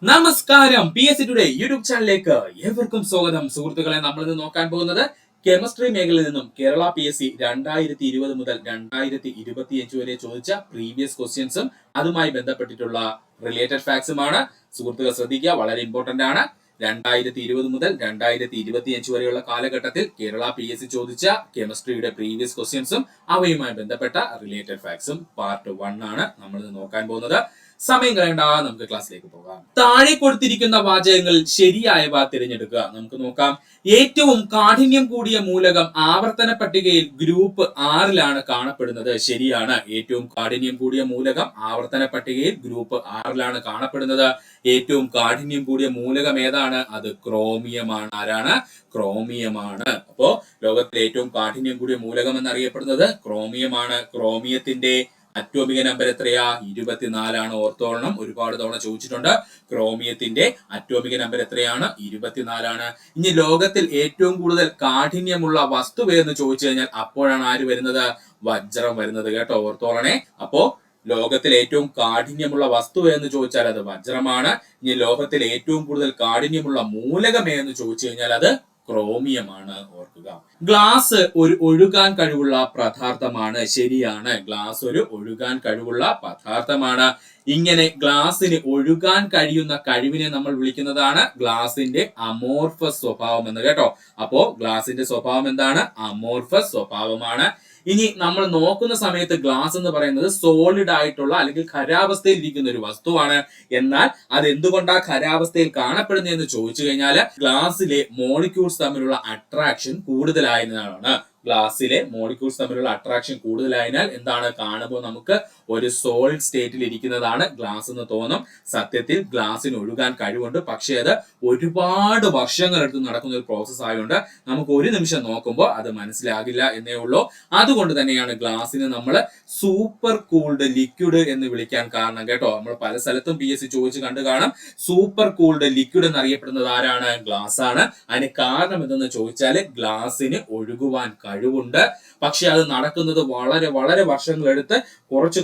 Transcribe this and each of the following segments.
നമസ്കാരം, PSC today YouTube ചാനലിലേക്ക് ഏവർക്കും സ്വാഗതം. സുഹൃത്തുക്കളെ, നമ്മളിന്ന് നോക്കാൻ പോകുന്നത് കെമിസ്ട്രി മേഖലയിൽ നിന്നും കേരള PSC 2020 മുതൽ 2025 വരെ ചോദിച്ച പ്രീവിയസ് ക്വസ്റ്റ്യൻസും അതുമായി ബന്ധപ്പെട്ടിട്ടുള്ള റിലേറ്റഡ് ഫാക്ട്സുമാണ്. സുഹൃത്തുക്കൾ ശ്രദ്ധിക്കുക, വളരെ ഇമ്പോർട്ടന്റ് ആണ്. 2020 മുതൽ 2025 വരെയുള്ള കാലഘട്ടത്തിൽ കേരള PSC ചോദിച്ച കെമിസ്ട്രിയുടെ പ്രീവിയസ് ക്വസ്റ്റ്യൻസും അവയുമായി ബന്ധപ്പെട്ട റിലേറ്റഡ് ഫാക്ട്സും പാർട്ട് 1 ആണ് നമ്മൾ നോക്കാൻ പോകുന്നത്. സമയം കളയണ്ട, നമുക്ക് ക്ലാസ്സിലേക്ക് പോകാം. താഴെ കൊടുത്തിരിക്കുന്ന വാചകങ്ങളിൽ ശരിയായവ തിരഞ്ഞെടുക്കുക. നമുക്ക് നോക്കാം. ഏറ്റവും കാഠിന്യം കൂടിയ മൂലകം ആവർത്തന പട്ടികയിൽ ഗ്രൂപ്പ് 6 കാണപ്പെടുന്നത്. ശരിയാണ്. ഏറ്റവും കാഠിന്യം കൂടിയ മൂലകം ആവർത്തന പട്ടികയിൽ ഗ്രൂപ്പ് 6 കാണപ്പെടുന്നത്. ഏറ്റവും കാഠിന്യം കൂടിയ മൂലകം ഏതാണ്? അത് ക്രോമിയമാണ്. ആരാണ്? ക്രോമിയമാണ്. അപ്പോ ലോകത്തിലെ ഏറ്റവും കാഠിന്യം കൂടിയ മൂലകം എന്നറിയപ്പെടുന്നത് ക്രോമിയമാണ്. ക്രോമിയത്തിന്റെ അറ്റോമിക നമ്പർ എത്രയാ? 24. ഓർത്തോളണം, ഒരുപാട് തവണ ചോദിച്ചിട്ടുണ്ട്. ക്രോമിയത്തിന്റെ അറ്റോമിക നമ്പർ എത്രയാണ്? 24. ഇനി ലോകത്തിൽ ഏറ്റവും കൂടുതൽ കാഠിന്യമുള്ള വസ്തു എന്ന് ചോദിച്ചു കഴിഞ്ഞാൽ അപ്പോഴാണ് ആര് വരുന്നത്? വജ്രം വരുന്നത്. കേട്ടോ, ഓർത്തോളണേ. അപ്പോ ലോകത്തിൽ ഏറ്റവും കാഠിന്യമുള്ള വസ്തു എന്ന് ചോദിച്ചാൽ അത് വജ്രമാണ്. ഇനി ലോകത്തിൽ ഏറ്റവും കൂടുതൽ കാഠിന്യമുള്ള മൂലകം എന്ന് ചോദിച്ചു കഴിഞ്ഞാൽ അത് ക്രോമിയമാണ്. ഓർക്കുക. ഗ്ലാസ് ഒരു ഒഴുകാൻ കഴിവുള്ള പദാർത്ഥമാണ്. ശരിയാണ്. ഗ്ലാസ് ഒരു ഒഴുകാൻ കഴിവുള്ള പദാർത്ഥമാണ്. ഇങ്ങനെ ഗ്ലാസിന് ഒഴുകാൻ കഴിയുന്ന കഴിവിനെ നമ്മൾ വിളിക്കുന്നതാണ് ഗ്ലാസിന്റെ അമോർഫസ് സ്വഭാവം എന്ന്. കേട്ടോ, അപ്പോ ഗ്ലാസിന്റെ സ്വഭാവം എന്താണ്? അമോർഫസ് സ്വഭാവമാണ്. ഇനി നമ്മൾ നോക്കുന്ന സമയത്ത് ഗ്ലാസ് എന്ന് പറയുന്നത് സോളിഡ് ആയിട്ടുള്ള അല്ലെങ്കിൽ ഖരാവസ്ഥയിൽ ഇരിക്കുന്ന ഒരു വസ്തുവാണ്. എന്നാൽ അത് എന്തുകൊണ്ടാ ഖരാവസ്ഥയിൽ കാണപ്പെടുന്നതെന്ന് ചോദിച്ചു കഴിഞ്ഞാൽ ഗ്ലാസിലെ മോളിക്യൂൾസ് തമ്മിലുള്ള അട്രാക്ഷൻ കൂടുതലായതിനാലാണ്. ഗ്ലാസിലെ മോളിക്യൂൾസ് തമ്മിലുള്ള അട്രാക്ഷൻ കൂടുതലായതിനാൽ എന്താണ്? കാണുമ്പോൾ നമുക്ക് ഒരു സോളിഡ് സ്റ്റേറ്റിൽ ഇരിക്കുന്നതാണ് ഗ്ലാസ് എന്ന് തോന്നും. സത്യത്തിൽ ഗ്ലാസിന് ഒഴുകാൻ കഴിവുണ്ട്, പക്ഷേ അത് ഒരുപാട് വർഷങ്ങൾ എടുത്ത് നടക്കുന്ന ഒരു പ്രോസസ് ആയതുകൊണ്ട് നമുക്ക് ഒരു നിമിഷം നോക്കുമ്പോൾ അത് മനസ്സിലാകില്ല എന്നേ ഉള്ളൂ. അതുകൊണ്ട് തന്നെയാണ് ഗ്ലാസിന് നമ്മൾ സൂപ്പർ കൂൾഡ് ലിക്വിഡ് എന്ന് വിളിക്കാൻ കാരണം. കേട്ടോ, നമ്മൾ പല സ്ഥലത്തും PSC ചോദിച്ച് കണ്ടു കാണാം. സൂപ്പർ കൂൾഡ് ലിക്വിഡ് എന്നറിയപ്പെടുന്നത് ആരാണ്? ഗ്ലാസ് ആണ്. അതിന് കാരണം എന്തെന്ന് ചോദിച്ചാൽ ഗ്ലാസിന് ഒഴുകുവാൻ കഴിവുണ്ട്, പക്ഷെ അത് നടക്കുന്നത് വളരെ വളരെ വർഷങ്ങളെടുത്ത്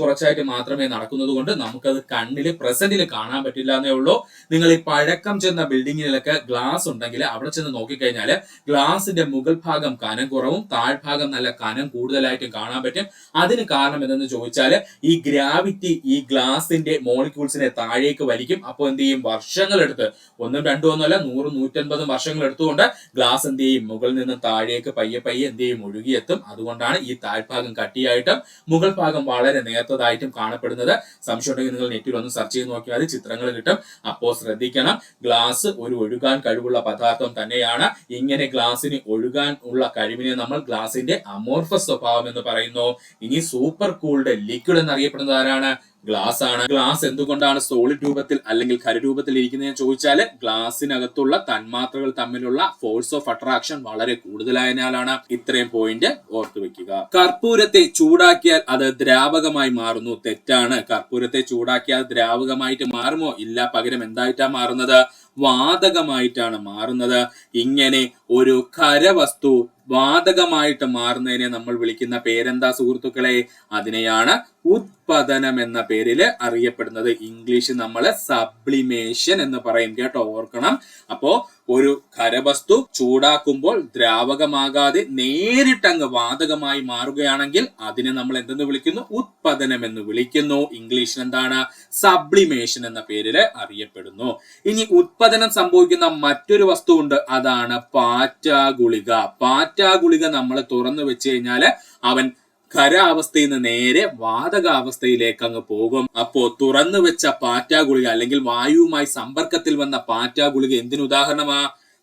കുറച്ചായിട്ട് മാത്രമേ നടക്കുന്നത് കൊണ്ട് നമുക്കത് കണ്ണില് പ്രസന്റിൽ കാണാൻ പറ്റില്ല എന്നേ ഉള്ളൂ. നിങ്ങൾ ഈ പഴക്കം ചെന്ന ബിൽഡിങ്ങിലൊക്കെ ഗ്ലാസ് ഉണ്ടെങ്കിൽ അവിടെ ചെന്ന് നോക്കിക്കഴിഞ്ഞാൽ ഗ്ലാസിന്റെ മുകൾ ഭാഗം കനം കുറവും താഴ്ഭാഗം നല്ല കനം കൂടുതലായിട്ടും കാണാൻ പറ്റും. അതിന് കാരണം എന്തെന്ന് ചോദിച്ചാൽ ഈ ഗ്രാവിറ്റി ഈ ഗ്ലാസിന്റെ മോളിക്യൂൾസിനെ താഴേക്ക് വലിക്കും. അപ്പോൾ എന്ത് ചെയ്യും? വർഷങ്ങളെടുത്ത്, 1ഉം 2ഉം ഒന്നുമല്ല, 100, 150 വർഷങ്ങൾ എടുത്തുകൊണ്ട് ഗ്ലാസ് എന്ത് ചെയ്യും? മുകളിൽ നിന്ന് താഴേക്ക് പയ്യെ എന്ത് ചെയ്യും? ഒഴുകിയെത്തും. അതുകൊണ്ടാണ് ഈ താഴ്ഭാഗം കട്ടിയായിട്ടും മുകൾ ഭാഗം വളരെ നേർത്തതായിട്ടും കാണപ്പെടുന്നത്. സംശയം ഉണ്ടെങ്കിൽ നിങ്ങൾ നെറ്റിൽ ഒന്ന് സെർച്ച് ചെയ്ത് നോക്കിയാൽ ചിത്രങ്ങൾ കിട്ടും. അപ്പോൾ ശ്രദ്ധിക്കണം, ഗ്ലാസ് ഒരു ഒഴുകാൻ കഴിവുള്ള പദാർത്ഥം തന്നെയാണ്. ഇങ്ങനെ ഗ്ലാസിന് ഒഴുകാൻ ഉള്ള കഴിവിനെ നമ്മൾ ഗ്ലാസിന്റെ അമോർഫസ് സ്വഭാവം എന്ന് പറയുന്നു. ഇനി സൂപ്പർ കൂൾഡ് ലിക്വിഡ് എന്നറിയപ്പെടുന്നത് ആരാണ്? ഗ്ലാസ് ആണ്. ഗ്ലാസ് എന്തുകൊണ്ടാണ് സോളിഡ് രൂപത്തിൽ അല്ലെങ്കിൽ ഖരരൂപത്തിൽ ഇരിക്കുന്നതെന്ന് ചോദിച്ചാൽ ഗ്ലാസിനകത്തുള്ള തന്മാത്രകൾ തമ്മിലുള്ള ഫോഴ്സ് ഓഫ് അട്രാക്ഷൻ വളരെ കൂടുതലായതിനാലാണ്. ഇത്രയും പോയിന്റ് ഓർത്തു വെക്കുക. കർപ്പൂരത്തെ ചൂടാക്കിയാൽ അത് ദ്രാവകമായി മാറുന്നു. തെറ്റാണ്. കർപ്പൂരത്തെ ചൂടാക്കിയാൽ ദ്രാവകമായിട്ട് മാറുമോ? ഇല്ല. പകരം എന്തായിട്ടാ മാറുന്നത്? വാതകമായിട്ടാണ് മാറുന്നത്. ഇങ്ങനെ ഒരു ഖരവസ്തു വാതകമായിട്ട് മാറുന്നതിനെ നമ്മൾ വിളിക്കുന്ന പേരെന്താ സുഹൃത്തുക്കളെ? അതിനെയാണ് ഉത്പതനം എന്ന പേരിൽ അറിയപ്പെടുന്നത്. ഇംഗ്ലീഷ് നമ്മൾ സബ്ലിമേഷൻ എന്ന് പറയും. കേട്ടോ, ഓർക്കണം. അപ്പോ ഒരു ഖരവസ്തു ചൂടാക്കുമ്പോൾ ദ്രാവകമാകാതെ നേരിട്ടങ്ങ് വാതകമായി മാറുകയാണെങ്കിൽ അതിനെ നമ്മൾ എന്തെന്ന് വിളിക്കുന്നു? ഉത്പതനം എന്ന് വിളിക്കുന്നു. ഇംഗ്ലീഷിൽ എന്താണ്? സബ്ലിമേഷൻ എന്ന പേരിൽ അറിയപ്പെടുന്നു. ഇനി ഉത്പതനം സംഭവിക്കുന്ന മറ്റൊരു വസ്തു ഉണ്ട്, അതാണ് പാറ്റാ ഗുളിക. പാറ്റാ ഗുളിക നമ്മൾ തുറന്നു വെച്ച് കഴിഞ്ഞാൽ അവൻ ഖരാവസ്ഥയിൽ നിന്ന് നേരെ വാതകാവസ്ഥയിലേക്ക് അങ്ങ് പോകും. അപ്പോ തുറന്നു വെച്ച പാറ്റാ ഗുളിക അല്ലെങ്കിൽ വായുവുമായി സമ്പർക്കത്തിൽ വന്ന പാറ്റാ ഗുളിക എന്തിനു ഉദാഹരണമാ?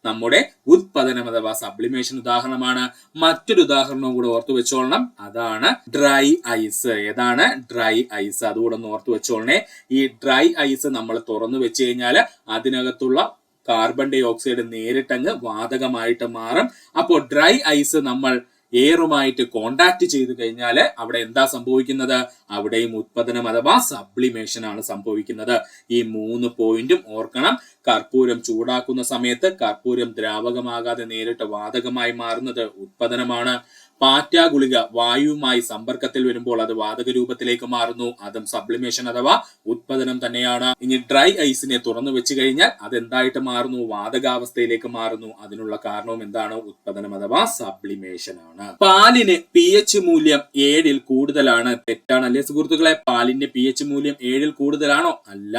നമ്മുടെ ഉത്പതനം അഥവാ സബ്ലിമേഷൻ ഉദാഹരണമാണ്. മറ്റൊരു ഉദാഹരണവും കൂടെ ഓർത്തു വെച്ചോളണം, അതാണ് ഡ്രൈ ഐസ്. ഏതാണ്? Dry ice. അതുകൂടെ ഒന്ന് ഓർത്തു വെച്ചോളണേ. ഈ ഡ്രൈ ഐസ് നമ്മൾ തുറന്നു വെച്ച് കഴിഞ്ഞാൽ അതിനകത്തുള്ള കാർബൺ ഡൈ ഓക്സൈഡ് നേരിട്ടങ്ങ് വാതകമായിട്ട് മാറും. അപ്പോൾ ഡ്രൈ ഐസ് നമ്മൾ എയറുമായിട്ട് കോണ്ടാക്ട് ചെയ്തു കഴിഞ്ഞാൽ അവിടെ എന്താ സംഭവിക്കുന്നത്? അവിടെയും ഉത്പതനം അഥവാ സബ്ലിമേഷൻ ആണ് സംഭവിക്കുന്നത്. ഈ 3 പോയിന്റും ഓർക്കണം. കർപ്പൂരം ചൂടാക്കുന്ന സമയത്ത് കർപ്പൂരം ദ്രാവകമാകാതെ നേരിട്ട് വാതകമായി മാറുന്നത് ഉത്പതനമാണ്. പാറ്റ ഗുളിക വായുവുമായി സമ്പർക്കത്തിൽ വരുമ്പോൾ അത് വാതക രൂപത്തിലേക്ക് മാറുന്നു. അതും സബ്ലിമേഷൻ അഥവാ ഉത്പതനം തന്നെയാണ്. ഇനി ഡ്രൈ ഐസിനെ തുറന്നു വെച്ച് കഴിഞ്ഞാൽ അത് എന്തായിട്ട് മാറുന്നു? വാതകാവസ്ഥയിലേക്ക് മാറുന്നു. അതിനുള്ള കാരണവും എന്താണ്? ഉത്പതനം അഥവാ സബ്ലിമേഷൻ ആണ്. പാലിന് pH മൂല്യം 7 കൂടുതലാണ്. തെറ്റാണല്ലേ സുഹൃത്തുക്കളെ? പാലിന്റെ pH മൂല്യം 7 കൂടുതലാണോ? അല്ല.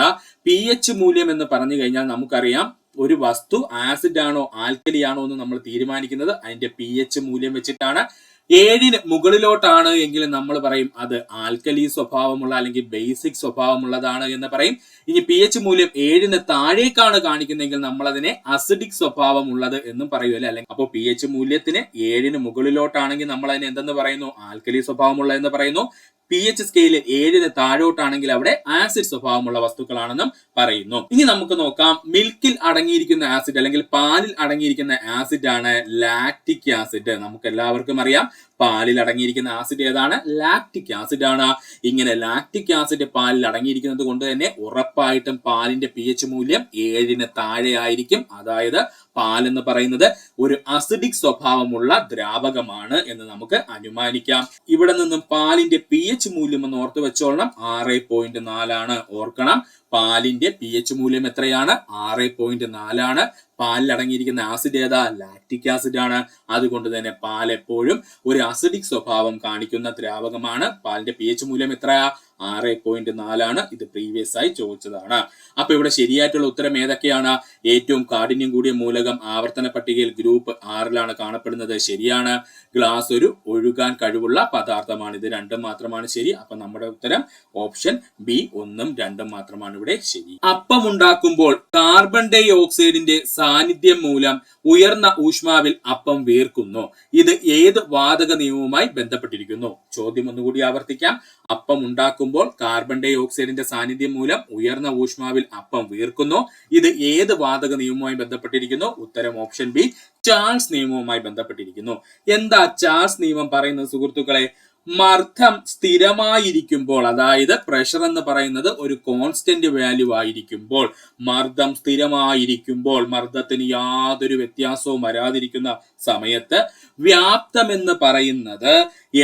pH മൂല്യം എന്ന് പറഞ്ഞു കഴിഞ്ഞാൽ നമുക്കറിയാം ഒരു വസ്തു ആസിഡ് ആണോ ആൽക്കലി ആണോ എന്ന് നമ്മൾ തീരുമാനിക്കുന്നത് അതിന്റെ pH മൂല്യം വെച്ചിട്ടാണ്. 7 മുകളിലോട്ടാണ് എങ്കിൽ നമ്മൾ പറയും അത് ആൽക്കലി സ്വഭാവമുള്ള അല്ലെങ്കിൽ ബേസിക് സ്വഭാവമുള്ളതാണ് എന്ന് പറയും. ഇനി pH മൂല്യം 7 താഴേക്കാണ് കാണിക്കുന്നതെങ്കിൽ നമ്മൾ അതിനെ അസിഡിക് സ്വഭാവമുള്ളത് എന്നും പറയുമല്ലേ. അല്ലെങ്കിൽ അപ്പോൾ pH മൂല്യത്തിന് 7 മുകളിലോട്ടാണെങ്കിൽ നമ്മൾ അതിനെ എന്തെന്ന് പറയുന്നു? ആൽക്കലി സ്വഭാവമുള്ള എന്ന് പറയുന്നു. pH സ്കെയിലിൽ 7 താഴോട്ടാണെങ്കിൽ അവിടെ ആസിഡ് സ്വഭാവമുള്ള വസ്തുക്കളാണെന്നും പറയുന്നു. ഇനി നമുക്ക് നോക്കാം, മിൽക്കിൽ അടങ്ങിയിരിക്കുന്ന ആസിഡ് അല്ലെങ്കിൽ പാലിൽ അടങ്ങിയിരിക്കുന്ന ആസിഡ് ആണ് ലാക്റ്റിക് ആസിഡ്. നമുക്ക് എല്ലാവർക്കും അറിയാം പാലിൽ അടങ്ങിയിരിക്കുന്ന ആസിഡ് ഏതാണ്? ലാക്റ്റിക് ആസിഡ് ആണ്. ഇങ്ങനെ ലാക്റ്റിക് ആസിഡ് പാലിൽ അടങ്ങിയിരിക്കുന്നത് കൊണ്ട് തന്നെ ഉറപ്പായിട്ടും പാലിന്റെ pH മൂല്യം 7 താഴെ ആയിരിക്കും. അതായത് പാൽ എന്ന് പറയുന്നത് ഒരു അസിഡിക് സ്വഭാവമുള്ള ദ്രാവകമാണ് എന്ന് നമുക്ക് അനുമാനിക്കാം. ഇവിടെ നിന്നും പാലിന്റെ pH മൂല്യം എന്ന് ഓർത്തു വെച്ചോളണം, 6.4 ആണ്. ഓർക്കണം, പാലിന്റെ pH മൂല്യം എത്രയാണ്? 6.4 ആണ്. പാലിൽ അടങ്ങിയിരിക്കുന്ന ആസിഡ് ഏതാ? ലാക്റ്റിക് ആസിഡ് ആണ്. അതുകൊണ്ട് തന്നെ പാൽ എപ്പോഴും ഒരു അസിഡിക് സ്വഭാവം കാണിക്കുന്ന ദ്രാവകമാണ്. പാലിന്റെ pH മൂല്യം എത്രയാ? 6.4 ആണ്. ഇത് പ്രീവിയസ് ആയി ചോദിച്ചതാണ്. അപ്പൊ ഇവിടെ ശരിയായിട്ടുള്ള ഉത്തരം ഏതൊക്കെയാണ്? ഏറ്റവും കാഠിന്യം കൂടിയ മൂലകം ആവർത്തന പട്ടികയിൽ ഗ്രൂപ്പ് 6 കാണപ്പെടുന്നത്. ശരിയാണ്. ഗ്ലാസ് ഒരു ഒഴുകാൻ കഴിവുള്ള പദാർത്ഥമാണ്. ഇത് രണ്ടും മാത്രമാണ് ശരി. അപ്പൊ നമ്മുടെ ഉത്തരം ഓപ്ഷൻ ബി 1ഉം 2ഉം മാത്രമാണ് ഇവിടെ ശരി. അപ്പം ഉണ്ടാക്കുമ്പോൾ കാർബൺ ഡൈ ഓക്സൈഡിന്റെ സാന്നിധ്യം മൂലം ഉയർന്ന ഊഷ്മാവിൽ അപ്പം വീർക്കുന്നു. ഇത് ഏത് വാതക നിയമവുമായി ബന്ധപ്പെട്ടിരിക്കുന്നു? ചോദ്യം ഒന്നുകൂടി ആവർത്തിക്കാം. അപ്പം ഉണ്ടാക്കുമ്പോൾ കാർബൺ ഡൈ ഓക്സൈഡിന്റെ സാന്നിധ്യം മൂലം ഉയർന്ന ഊഷ്മാവിൽ അപ്പം വീർക്കുന്നു. ഇത് ഏത് വാതക നിയമവുമായി ബന്ധപ്പെട്ടിരിക്കുന്നു? ഉത്തരം ഓപ്ഷൻ ബി, ചാൾസ് നിയമവുമായി ബന്ധപ്പെട്ടിരിക്കുന്നു. എന്താ ചാൾസ് നിയമം പറയുന്നത് സുഹൃത്തുക്കളെ? മർദ്ദം സ്ഥിരമായിരിക്കുമ്പോൾ, അതായത് പ്രഷർ എന്ന് പറയുന്നത് ഒരു കോൺസ്റ്റന്റ് വാല്യൂ ആയിരിക്കുമ്പോൾ, മർദ്ദം സ്ഥിരമായിരിക്കുമ്പോൾ, മർദ്ദത്തിന് യാതൊരു വ്യത്യാസവും വരാതിരിക്കുന്ന സമയത്ത് വ്യാപ്തം എന്ന് പറയുന്നത്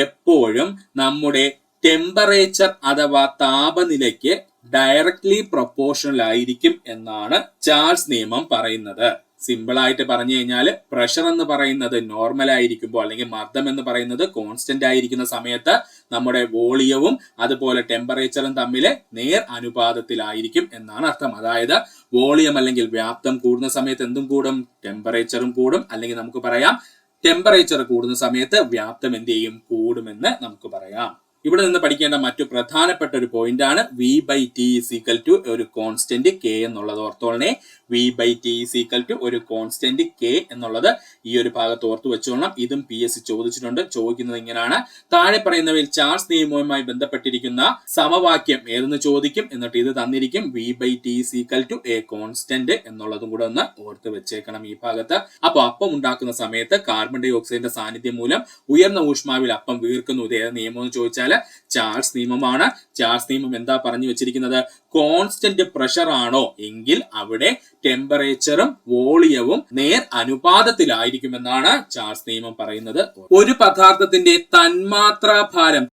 എപ്പോഴും നമ്മുടെ ടെമ്പറേച്ചർ അഥവാ താപനിലയ്ക്ക് ഡയറക്ട്ലി പ്രൊപ്പോർഷണൽ ആയിരിക്കും എന്നാണ് ചാൾസ് നിയമം പറയുന്നത്. സിമ്പിൾ ആയിട്ട് പറഞ്ഞു കഴിഞ്ഞാൽ പ്രഷർ എന്ന് പറയുന്നത് നോർമൽ ആയിരിക്കുമ്പോൾ അല്ലെങ്കിൽ മർദ്ദം എന്ന് പറയുന്നത് കോൺസ്റ്റന്റ് ആയിരിക്കുന്ന സമയത്ത് നമ്മുടെ വോളിയവും അതുപോലെ ടെമ്പറേച്ചറും തമ്മിൽ നേർ അനുപാതത്തിലായിരിക്കും എന്നാണ് അർത്ഥം. അതായത് വോളിയം അല്ലെങ്കിൽ വ്യാപ്തം കൂടുന്ന സമയത്ത് എന്തും കൂടും? ടെമ്പറേച്ചറും കൂടും. അല്ലെങ്കിൽ നമുക്ക് പറയാം ടെമ്പറേച്ചർ കൂടുന്ന സമയത്ത് വ്യാപ്തം എന്ത് ചെയ്യും? കൂടുമെന്ന് നമുക്ക് പറയാം. ഇവിടെ നിന്ന് പഠിക്കേണ്ട മറ്റു പ്രധാനപ്പെട്ട ഒരു പോയിന്റ് ആണ് V/T = ഒരു കോൺസ്റ്റന്റ് K എന്നുള്ളത്. ഓർത്തോളണേ, V/T = ഒരു കോൺസ്റ്റന്റ് K എന്നുള്ളത് ഈ ഒരു ഭാഗത്ത് ഓർത്തു വെച്ചോളണം. ഇതും PSC ചോദിച്ചിട്ടുണ്ട്. ചോദിക്കുന്നത് ഇങ്ങനെയാണ്: താഴെ പറയുന്നവയിൽ ചാൾസ് നിയമവുമായി ബന്ധപ്പെട്ടിരിക്കുന്ന സമവാക്യം ഏതെന്ന് ചോദിക്കും. എന്നിട്ട് ഇത് തന്നിരിക്കും V/T = a കോൺസ്റ്റന്റ് എന്നുള്ളതും കൂടെ ഒന്ന് ഓർത്ത് വെച്ചേക്കണം ഈ ഭാഗത്ത്. അപ്പൊ അപ്പം ഉണ്ടാക്കുന്ന സമയത്ത് കാർബൺ ഡൈ ഓക്സൈഡിന്റെ സാന്നിധ്യം മൂലം ഉയർന്ന ഊഷ്മാവിൽ അപ്പം വീർക്കുന്നു. ഇത് ഏത് നിയമം എന്ന് ചോദിച്ചാൽ ചാൾസ് നിയമമാണ്. ചാൾസ് നിയമം എന്താ പറഞ്ഞു വെച്ചിരിക്കുന്നത്? കോൺസ്റ്റന്റ് പ്രഷർ ആണോ എങ്കിൽ അവിടെ ടെമ്പറേച്ചറും വോളിയവും നേർ അനുപാതത്തിലായിരിക്കുമെന്നാണ് ചാൾസ് നിയമം പറയുന്നത്. ഒരു പദാർത്ഥത്തിന്റെ തന്മാത്രാഭാരം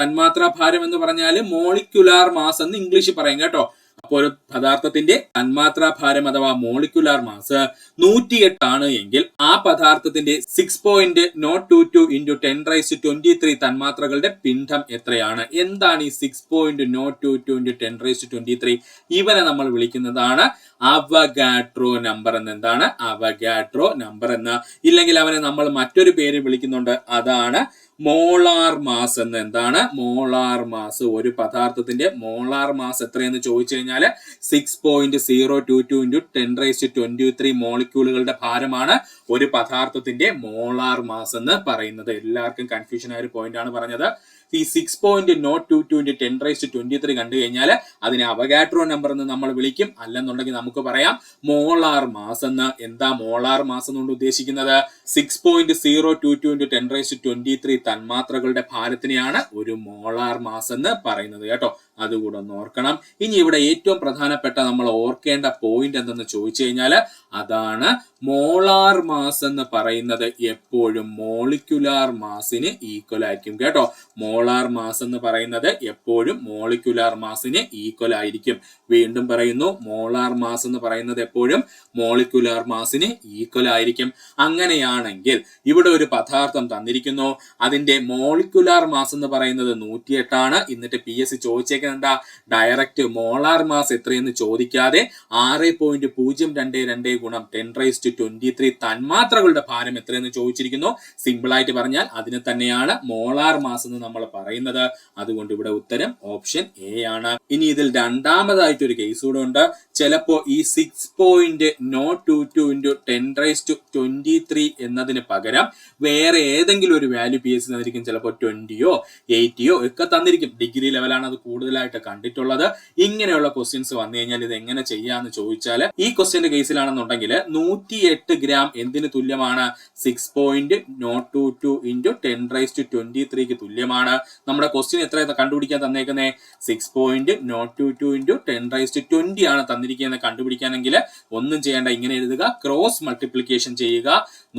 എന്ന് പറഞ്ഞാൽ മോളിക്യുലാർ മാസ് എന്ന് ഇംഗ്ലീഷിൽ പറയും കേട്ടോ. അപ്പോൾ ഒരു പദാർത്ഥത്തിന്റെ തന്മാത്രാഭാരം അഥവാ മോളിക്യുലാർ മാസ് 108 ആണ് എങ്കിൽ ആ പദാർത്ഥത്തിന്റെ 6.022 × 10⁻23 തന്മാത്രകളുടെ പിണ്ഡം എത്രയാണ്? എന്താണ് ഈ 6.022 × 10⁻23? ഇവനെ നമ്മൾ വിളിക്കുന്നതാണ് അവഗാഡ്രോ നമ്പർ എന്ന്. എന്താണ് അവഗാഡ്രോ നമ്പർ എന്ന്? ഇല്ലെങ്കിൽ അവനെ നമ്മൾ മറ്റൊരു പേര് വിളിക്കുന്നുണ്ട്, അതാണ് മോളാർ മാസ് എന്ന്. എന്താണ് മോളാർ മാസ്? ഒരു പദാർത്ഥത്തിന്റെ മോളാർ മാസ് എത്രയെന്ന് ചോദിച്ചു കഴിഞ്ഞാൽ 6.022 × 10⁻23 മോളിക്യൂളുകളുടെ ഭാരമാണ് ഒരു പദാർത്ഥത്തിന്റെ മോളാർ മാസ് എന്ന് പറയുന്നത്. എല്ലാവർക്കും കൺഫ്യൂഷൻ ആയ ഒരു പോയിന്റ് ആണ് പറഞ്ഞത്. ഈ 6.022 × 10⁻23 കണ്ടു കഴിഞ്ഞാൽ അതിനെ അവഗാഡ്രോ നമ്പർ എന്ന് നമ്മൾ വിളിക്കും. അല്ലെന്നുണ്ടെങ്കിൽ നമുക്ക് പറയാം മോളാർ മാസ് എന്ന്. എന്താ മോളാർ മാസ് എന്നുകൊണ്ട് ഉദ്ദേശിക്കുന്നത്? 6.022 × 10⁻23 തന്മാത്രകളുടെ ഭാരത്തിനെയാണ് ഒരു മോളാർ മാസ് എന്ന് പറയുന്നത് കേട്ടോ. അതുകൂടെ ഒന്ന് ഓർക്കണം. ഇനി ഇവിടെ ഏറ്റവും പ്രധാനപ്പെട്ട നമ്മൾ ഓർക്കേണ്ട പോയിന്റ് എന്തെന്ന് ചോദിച്ചു കഴിഞ്ഞാൽ അതാണ് മോളാർ മാസ് എന്ന് പറയുന്നത് എപ്പോഴും മോളിക്യുലാർ മാസിന് ഈക്വൽ ആയിരിക്കും കേട്ടോ. മോളാർ മാസ് എന്ന് പറയുന്നത് എപ്പോഴും മോളിക്യുലാർ മാസിന് ഈക്വൽ ആയിരിക്കും. വീണ്ടും പറയുന്നു, മോളാർ മാസ് എന്ന് പറയുന്നത് എപ്പോഴും മോളിക്യുലാർ മാസിന് ഈക്വൽ ആയിരിക്കും. അങ്ങനെയാണെങ്കിൽ ഇവിടെ ഒരു പദാർത്ഥം തന്നിരിക്കുന്നു, അതിന്റെ മോളിക്യുലാർ മാസ് എന്ന് പറയുന്നത് 108 ആണ്. എന്നിട്ട് PSC ചോദിച്ചേക്കുന്നത് എന്താ, ഡയറക്റ്റ് മോളാർ മാസ് എത്രയെന്ന് ചോദിക്കാതെ 6.022 ഗുണം 10⁻23 തന്മാത്രകളുടെ ഭാരം എത്രയെന്ന് ചോദിച്ചിരിക്കുന്നു. സിമ്പിൾ ആയിട്ട് പറഞ്ഞാൽ അതിന് തന്നെയാണ് മോളാർ മാസ് എന്ന് നമ്മൾ പറയുന്നത്. അതുകൊണ്ട് ഇവിടെ ഉത്തരം ഓപ്ഷൻ എ ആണ്. ഇനി ഇതിൽ രണ്ടാമതായിട്ട് ഒരു കേസ് കൂടെ ഉണ്ട്. ചിലപ്പോ ഈ 6.022 × 10⁻23 എന്നതിന് പകരം വേറെ ഏതെങ്കിലും ഒരു വാല്യൂ PSC തന്നിരിക്കും. ചിലപ്പോൾ 20യോ 80യോ ഒക്കെ തന്നിരിക്കും. ഡിഗ്രി ലെവലാണ് അത് കൂടുതലായിട്ട് കണ്ടിട്ടുള്ളത്. ഇങ്ങനെയുള്ള ക്വസ്റ്റ്യൻസ് വന്നു കഴിഞ്ഞാൽ ഇത് എങ്ങനെ ചെയ്യാന്ന് ചോദിച്ചാൽ, ഈ ക്വസ്റ്റ്യന്റെ കേസിലാണെന്നുണ്ടെങ്കിൽ 108 ഗ്രാം എന്തിന് തുല്യമാണ്, 6.022 × 10⁻23 തുല്യമാണ്. നമ്മുടെ ക്വസ്റ്റ്യൻ എത്ര കണ്ടുപിടിക്കാൻ തന്നേക്കുന്നേ, 6.022 × 10⁻20 ആണ് തന്നിരിക്കുന്നത്. കണ്ടുപിടിക്കാനെങ്കിൽ ഒന്നും ചെയ്യേണ്ട, ഇങ്ങനെ എഴുതുക, ക്രോസ് മൾട്ടിപ്ലിക്കേഷൻ ചെയ്യുക.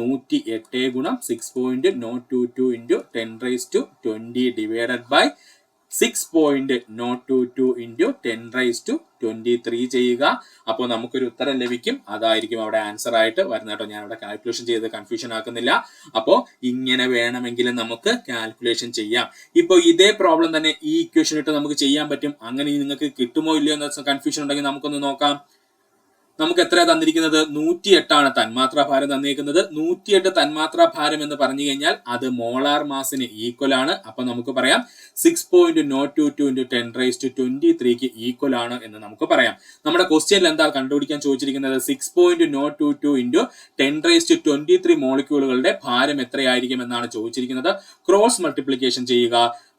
108 ഗുണം 6.022 × 10⁻20 ഡിവൈഡഡ് ബൈ 6.022 × 10⁻23 ചെയ്യുക. അപ്പോൾ നമുക്കൊരു ഉത്തരം ലഭിക്കും. അതായിരിക്കും അവിടെ ആൻസർ ആയിട്ട് വരുന്നത് കേട്ടോ. ഞാൻ അവിടെ കാൽക്കുലേഷൻ ചെയ്ത് കൺഫ്യൂഷൻ ആക്കുന്നില്ല. അപ്പോൾ ഇങ്ങനെ വേണമെങ്കിലും നമുക്ക് കാൽക്കുലേഷൻ ചെയ്യാം. ഇപ്പോൾ ഇതേ പ്രോബ്ലം തന്നെ ഈ ഇക്വേഷൻ ഇട്ട് നമുക്ക് ചെയ്യാൻ പറ്റും. അങ്ങനെ നിങ്ങൾക്ക് കിട്ടുമോ ഇല്ലയോ എന്ന കൺഫ്യൂഷൻ ഉണ്ടെങ്കിൽ നമുക്കൊന്ന് നോക്കാം. നമുക്ക് എത്രയാണ് തന്നിരിക്കുന്നത്, 108 ആണ് തന്മാത്രാ ഭാരം തന്നിരിക്കുന്നത്. 108 തന്മാത്രാ ഭാരം എന്ന് പറഞ്ഞു കഴിഞ്ഞാൽ അത് മോളാർ മാസിന് ഈക്വൽ ആണ്. അപ്പൊ നമുക്ക് പറയാം 6.022 × 10⁻23 ഈക്വൽ ആണ് എന്ന് നമുക്ക് പറയാം. നമ്മുടെ ക്വസ്റ്റ്യനിൽ എന്താ കണ്ടുപിടിക്കാൻ ചോദിച്ചിരിക്കുന്നത്, 6.022 × 10⁻23 മോളിക്യൂളുകളുടെ ഭാരം എത്രയായിരിക്കും എന്നാണ് ചോദിച്ചിരിക്കുന്നത്. ക്രോസ് മൾട്ടിപ്ലിക്കേഷൻ ചെയ്യുക.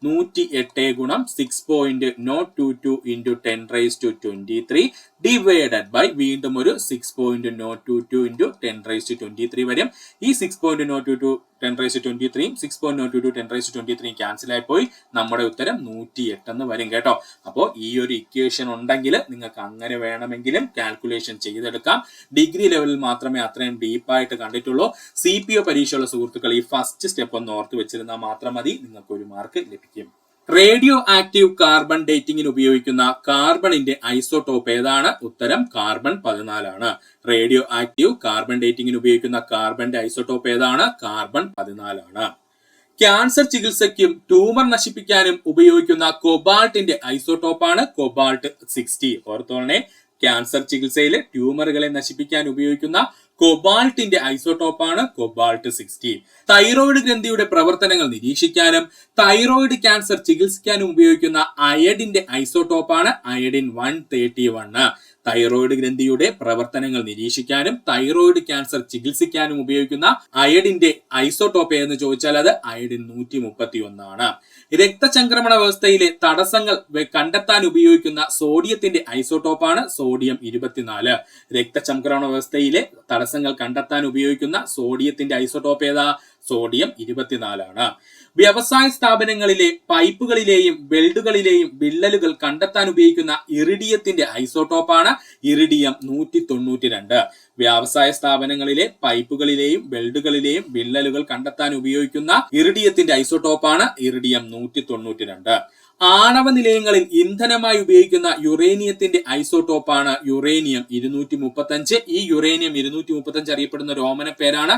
108 ഗുണം 6.022 × 10⁻23 ഡിവൈഡഡ് ബൈ വീണ്ടും ഒരു 6.022 × 10⁻23 വരും. ഈ 6.022 10⁻23 6.022 10⁻23 ക്യാൻസൽ ആയി പോയി. നമ്മുടെ ഉത്തരം 108 എന്ന് വരും കേട്ടോ. അപ്പോൾ ഈ ഒരു ഇക്വേഷൻ ഉണ്ടെങ്കിൽ നിങ്ങൾക്ക് അങ്ങനെ വേണമെങ്കിലും കാൽക്കുലേഷൻ ചെയ്തെടുക്കാം. ഡിഗ്രി ലെവലിൽ മാത്രമേ അത്രയും ഡീപ്പായിട്ട് കണ്ടിട്ടുള്ളൂ. CPO പരീക്ഷയുള്ള സുഹൃത്തുക്കൾ ഈ ഫസ്റ്റ് സ്റ്റെപ്പ് ഒന്ന് ഓർത്ത് വെച്ചിരുന്നാൽ മാത്രം മതി, നിങ്ങൾക്ക് ഒരു മാർക്ക് ലഭിക്കും. റേഡിയോ ആക്റ്റീവ് കാർബൺ ഡേറ്റിംഗിന് ഉപയോഗിക്കുന്ന കാർബണിന്റെ ഐസോടോപ്പ് ഏതാണ്? ഉത്തരം കാർബൺ 14 ആണ്. റേഡിയോ ആക്റ്റീവ് കാർബൺ ഡേറ്റിംഗിന് ഉപയോഗിക്കുന്ന കാർബണിന്റെ ഐസോടോപ്പ് ഏതാണ്? കാർബൺ 14 ആണ്. ക്യാൻസർ ചികിത്സയ്ക്കും ട്യൂമർ നശിപ്പിക്കാനും ഉപയോഗിക്കുന്ന കൊബാൾട്ടിന്റെ ഐസോടോപ്പാണ് കൊബാൾട്ട് 60. ഓർത്തോളനെ, ക്യാൻസർ ചികിത്സയിൽ ട്യൂമറുകളെ നശിപ്പിക്കാൻ ഉപയോഗിക്കുന്ന കൊബാൾട്ടിന്റെ ഐസോടോപ്പാണ് കൊബാൾട്ട് 60. തൈറോയിഡ് ഗ്രന്ഥിയുടെ പ്രവർത്തനങ്ങൾ നിരീക്ഷിക്കാനും തൈറോയിഡ് ക്യാൻസർ ചികിത്സിക്കാനും ഉപയോഗിക്കുന്ന അയഡിന്റെ ഐസോടോപ്പാണ് അയഡിൻ 131. തൈറോയിഡ് ഗ്രന്ഥിയുടെ പ്രവർത്തനങ്ങൾ നിരീക്ഷിക്കാനും തൈറോയിഡ് ക്യാൻസർ ചികിത്സിക്കാനും ഉപയോഗിക്കുന്ന അയഡിന്റെ ഐസോടോപ്പ് എന്ന് ചോദിച്ചാൽ അത് അയഡിൻ 131 ആണ്. രക്തചംക്രമണ വ്യവസ്ഥയിലെ തടസ്സങ്ങൾ കണ്ടെത്താൻ ഉപയോഗിക്കുന്ന സോഡിയത്തിന്റെ ഐസോടോപ്പാണ് സോഡിയം 24. രക്തചംക്രമണ വ്യവസ്ഥയിലെ തടസ്സങ്ങൾ കണ്ടെത്താൻ ഉപയോഗിക്കുന്ന സോഡിയത്തിന്റെ ഐസോടോപ്പ് ഏതാ? സോഡിയം 24 ആണ്. വ്യവസായ സ്ഥാപനങ്ങളിലെ പൈപ്പുകളിലെയും വെൽഡുകളിലെയും വിള്ളലുകൾ കണ്ടെത്താൻ ഉപയോഗിക്കുന്ന ഇറിഡിയത്തിന്റെ ഐസോടോപ്പാണ് ഇറിഡിയം 192. വ്യവസായ സ്ഥാപനങ്ങളിലെ പൈപ്പുകളിലെയും വെൽഡുകളിലെയും വിള്ളലുകൾ കണ്ടെത്താൻ ഉപയോഗിക്കുന്ന ഇറിഡിയത്തിന്റെ ഐസോടോപ്പാണ് ഇറിഡിയം 192. ആണവ നിലയങ്ങളിൽ ഇന്ധനമായി ഉപയോഗിക്കുന്ന യുറേനിയത്തിന്റെ ഐസോടോപ്പാണ് യുറേനിയം 235. ഈ യുറേനിയം 235 അറിയപ്പെടുന്ന രോമന പേരാണ്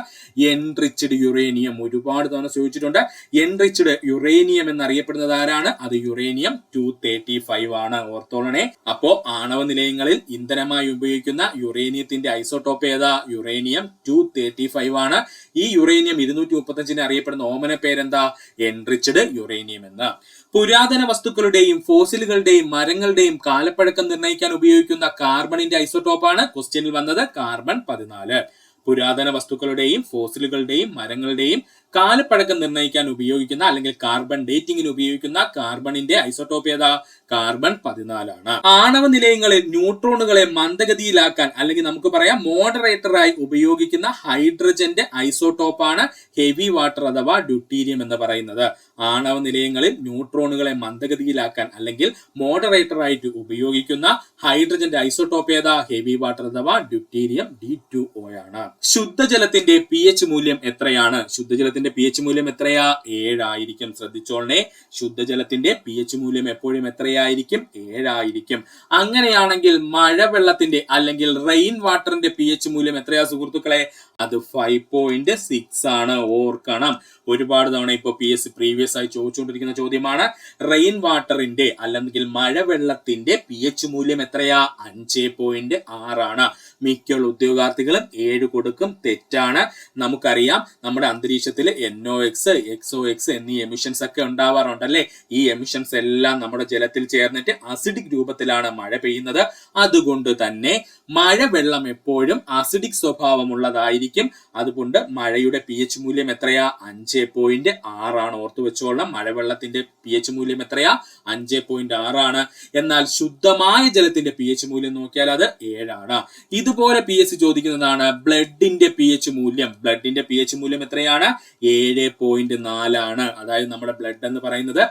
എൻറിച്ച്ഡ് യുറേനിയം. ഒരുപാട് തവണ ചോദിച്ചിട്ടുണ്ട്. എൻറിച്ച്ഡ് യുറേനിയം എന്നറിയപ്പെടുന്നത് ആരാണ്? അത് യുറേനിയം 235 ആണ്. ഓർത്തോളണേ. അപ്പോ ആണവ നിലയങ്ങളിൽ ഇന്ധനമായി ഉപയോഗിക്കുന്ന യുറേനിയത്തിന്റെ ഐസോടോപ്പ് ഏതാ? യുറേനിയം 235 ആണ്. ഈ യുറേനിയം 235 അറിയപ്പെടുന്ന ഓമന പേരെന്താ? എൻറിച്ച്ഡ് യുറേനിയം എന്ന്. പുരാതന വസ്തുക്കളുടെയും ഫോസിലുകളുടെയും മരങ്ങളുടെയും കാലപ്പഴക്കം നിർണ്ണയിക്കാൻ ഉപയോഗിക്കുന്ന കാർബണിന്റെ ഐസോടോപ്പാണ് ക്വസ്റ്റ്യനിൽ വന്നത് കാർബൺ 14. പുരാതന വസ്തുക്കളുടെയും ഫോസിലുകളുടെയും മരങ്ങളുടെയും കാലപ്പഴക്കം നിർണ്ണയിക്കാൻ ഉപയോഗിക്കുന്ന അല്ലെങ്കിൽ കാർബൺ ഡേറ്റിംഗിന് ഉപയോഗിക്കുന്ന കാർബണിന്റെ ഐസോടോപ്പ് ഏതാ? കാർബൺ 14 ആണ്. ആണവ നിലയങ്ങളിൽ ന്യൂട്രോണുകളെ മന്ദഗതിയിലാക്കാൻ അല്ലെങ്കിൽ നമുക്ക് പറയാം മോഡറേറ്ററായി ഉപയോഗിക്കുന്ന ഹൈഡ്രജന്റെ ഐസോടോപ്പാണ് ഹെവി വാട്ടർ അഥവാ ഡ്യൂട്ടീരിയം എന്ന് പറയുന്നത്. ആണവ നിലയങ്ങളിൽ ന്യൂട്രോണുകളെ മന്ദഗതിയിലാക്കാൻ അല്ലെങ്കിൽ മോഡറേറ്റർ ആയിട്ട് ഉപയോഗിക്കുന്ന ഹൈഡ്രജന്റെ ഐസോടോപ്പ് ഏതാ? ഹെവി വാട്ടർ അഥവാ ഡ്യൂട്ടീരിയം D2O ആണ്. ശുദ്ധജലത്തിന്റെ pH മൂല്യം എത്രയാണ്? ശുദ്ധജലത്തിന്റെ pH മൂല്യം എത്രയാ? 7 ആയിരിക്കും. ശ്രദ്ധിച്ചോളണേ, ശുദ്ധജലത്തിന്റെ pH മൂല്യം എപ്പോഴും എത്രയായിരിക്കും? 7 ആയിരിക്കും. അങ്ങനെയാണെങ്കിൽ മഴവെള്ളത്തിന്റെ അല്ലെങ്കിൽ റെയിൻ വാട്ടറിന്റെ pH മൂല്യം എത്രയാ സുഹൃത്തുക്കളെ? അത് 5.6 ആണ്. ഓർക്കണം, ഒരുപാട് തവണ ഇപ്പൊ PS പ്രീവിയസ് ആയി ചോദിച്ചുകൊണ്ടിരിക്കുന്ന ചോദ്യമാണ്. റെയിൻ വാട്ടറിന്റെ അല്ലെങ്കിൽ മഴവെള്ളത്തിന്റെ pH മൂല്യം എത്രയാ? 5.6 ആണ്. മിക്കുള്ള ഉദ്യോഗാർത്ഥികളും 7 കൊടുക്കും. തെറ്റാണ്. നമുക്കറിയാം നമ്മുടെ അന്തരീക്ഷത്തിൽ NOx, XOX എന്നീ എമിഷൻസ് ഒക്കെ ഉണ്ടാവാറുണ്ടല്ലേ. ഈ എമിഷൻസ് എല്ലാം നമ്മുടെ ജലത്തിൽ ചേർന്നിട്ട് അസിഡിക് രൂപത്തിലാണ് മഴ പെയ്യുന്നത്. അതുകൊണ്ട് തന്നെ മഴവെള്ളം എപ്പോഴും അസിഡിക് സ്വഭാവമുള്ളതായിരിക്കും. അതുകൊണ്ട് മഴയുടെ pH മൂല്യം എത്രയാ? 5.6 ആണ്. ഓർത്തു വെച്ചോളണം, മഴവെള്ളത്തിന്റെ pH മൂല്യം എത്രയാ? 5.6 ആണ്. എന്നാൽ ശുദ്ധമായ ജലത്തിന്റെ pH മൂല്യം നോക്കിയാൽ അത് 7 ആണ്. ഇതുപോലെ PS ചോദിക്കുന്നതാണ് ബ്ലഡിന്റെ pH മൂല്യം. ബ്ലഡിന്റെ pH മൂല്യം എത്രയാണ്? 7.4 ആണ്. അതായത് നമ്മുടെ ബ്ലഡ് എന്ന് പറയുന്നത്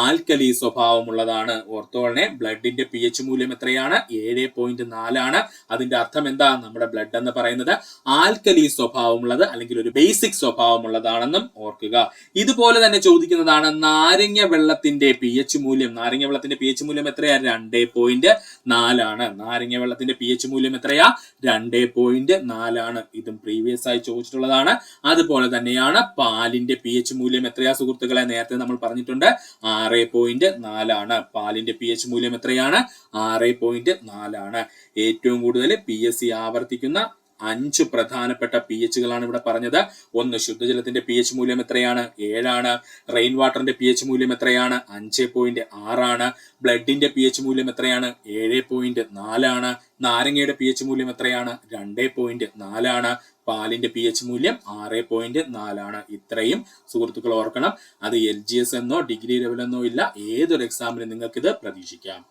ആൽക്കലി സ്വഭാവമുള്ളതാണ്. ഓർത്തോളനെ, ബ്ലഡിന്റെ pH മൂല്യം എത്രയാണ്? 7.4 ആണ്. അതിന്റെ അർത്ഥം എന്താ? നമ്മുടെ ബ്ലഡ് എന്ന് പറയുന്നത് ആൽക്കലി സ്വഭാവമുള്ളത് അല്ലെങ്കിൽ ഒരു ബേസിക് സ്വഭാവമുള്ളതാണെന്നും ഓർക്കുക. ഇതുപോലെ തന്നെ ചോദിക്കുന്നതാണ് നാരങ്ങ വെള്ളത്തിന്റെ pH മൂല്യം. നാരങ്ങ വെള്ളത്തിന്റെ pH മൂല്യം എത്രയാ? 2.4 ആണ്. നാരങ്ങ വെള്ളത്തിന്റെ pH മൂല്യം എത്രയാ? 2.4 ആണ്. ഇതും പ്രീവിയസ് ആയി ചോദിച്ചിട്ടുള്ളതാണ്. അതുപോലെ തന്നെയാണ് പാലിന്റെ pH മൂല്യം എത്രയാ സുഹൃത്തുക്കളെ? നേരത്തെ നമ്മൾ പറഞ്ഞിട്ടുണ്ട്, 6.4 ആണ്. പാലിന്റെ pH മൂല്യം എത്രയാണ്? 6.4 ആണ്. ഏറ്റവും കൂടുതൽ PSC ആവർത്തിക്കുന്ന 5 പ്രധാനപ്പെട്ട pHകളാണ് ഇവിടെ പറഞ്ഞത്. ഒന്ന്, ശുദ്ധജലത്തിന്റെ pH മൂല്യം എത്രയാണ്? 7 ആണ്. റെയിൻ വാട്ടറിന്റെ pH മൂല്യം എത്രയാണ്? 5.6 ആണ്. ബ്ലഡിന്റെ pH മൂല്യം എത്രയാണ്? 7.4 ആണ്. നാരങ്ങയുടെ pH മൂല്യം എത്രയാണ്? 2.4 ആണ്. പാലിന്റെ pH മൂല്യം 6.4 ആണ്. ഇത്രയും സുഹൃത്തുക്കൾ ഓർക്കണം. അത് LGS എന്നോ ഡിഗ്രി ലെവൽ എന്നോ ഇല്ല, ഏതൊരു എക്സാമിനും നിങ്ങൾക്ക് ഇത് പ്രതീക്ഷിക്കാം.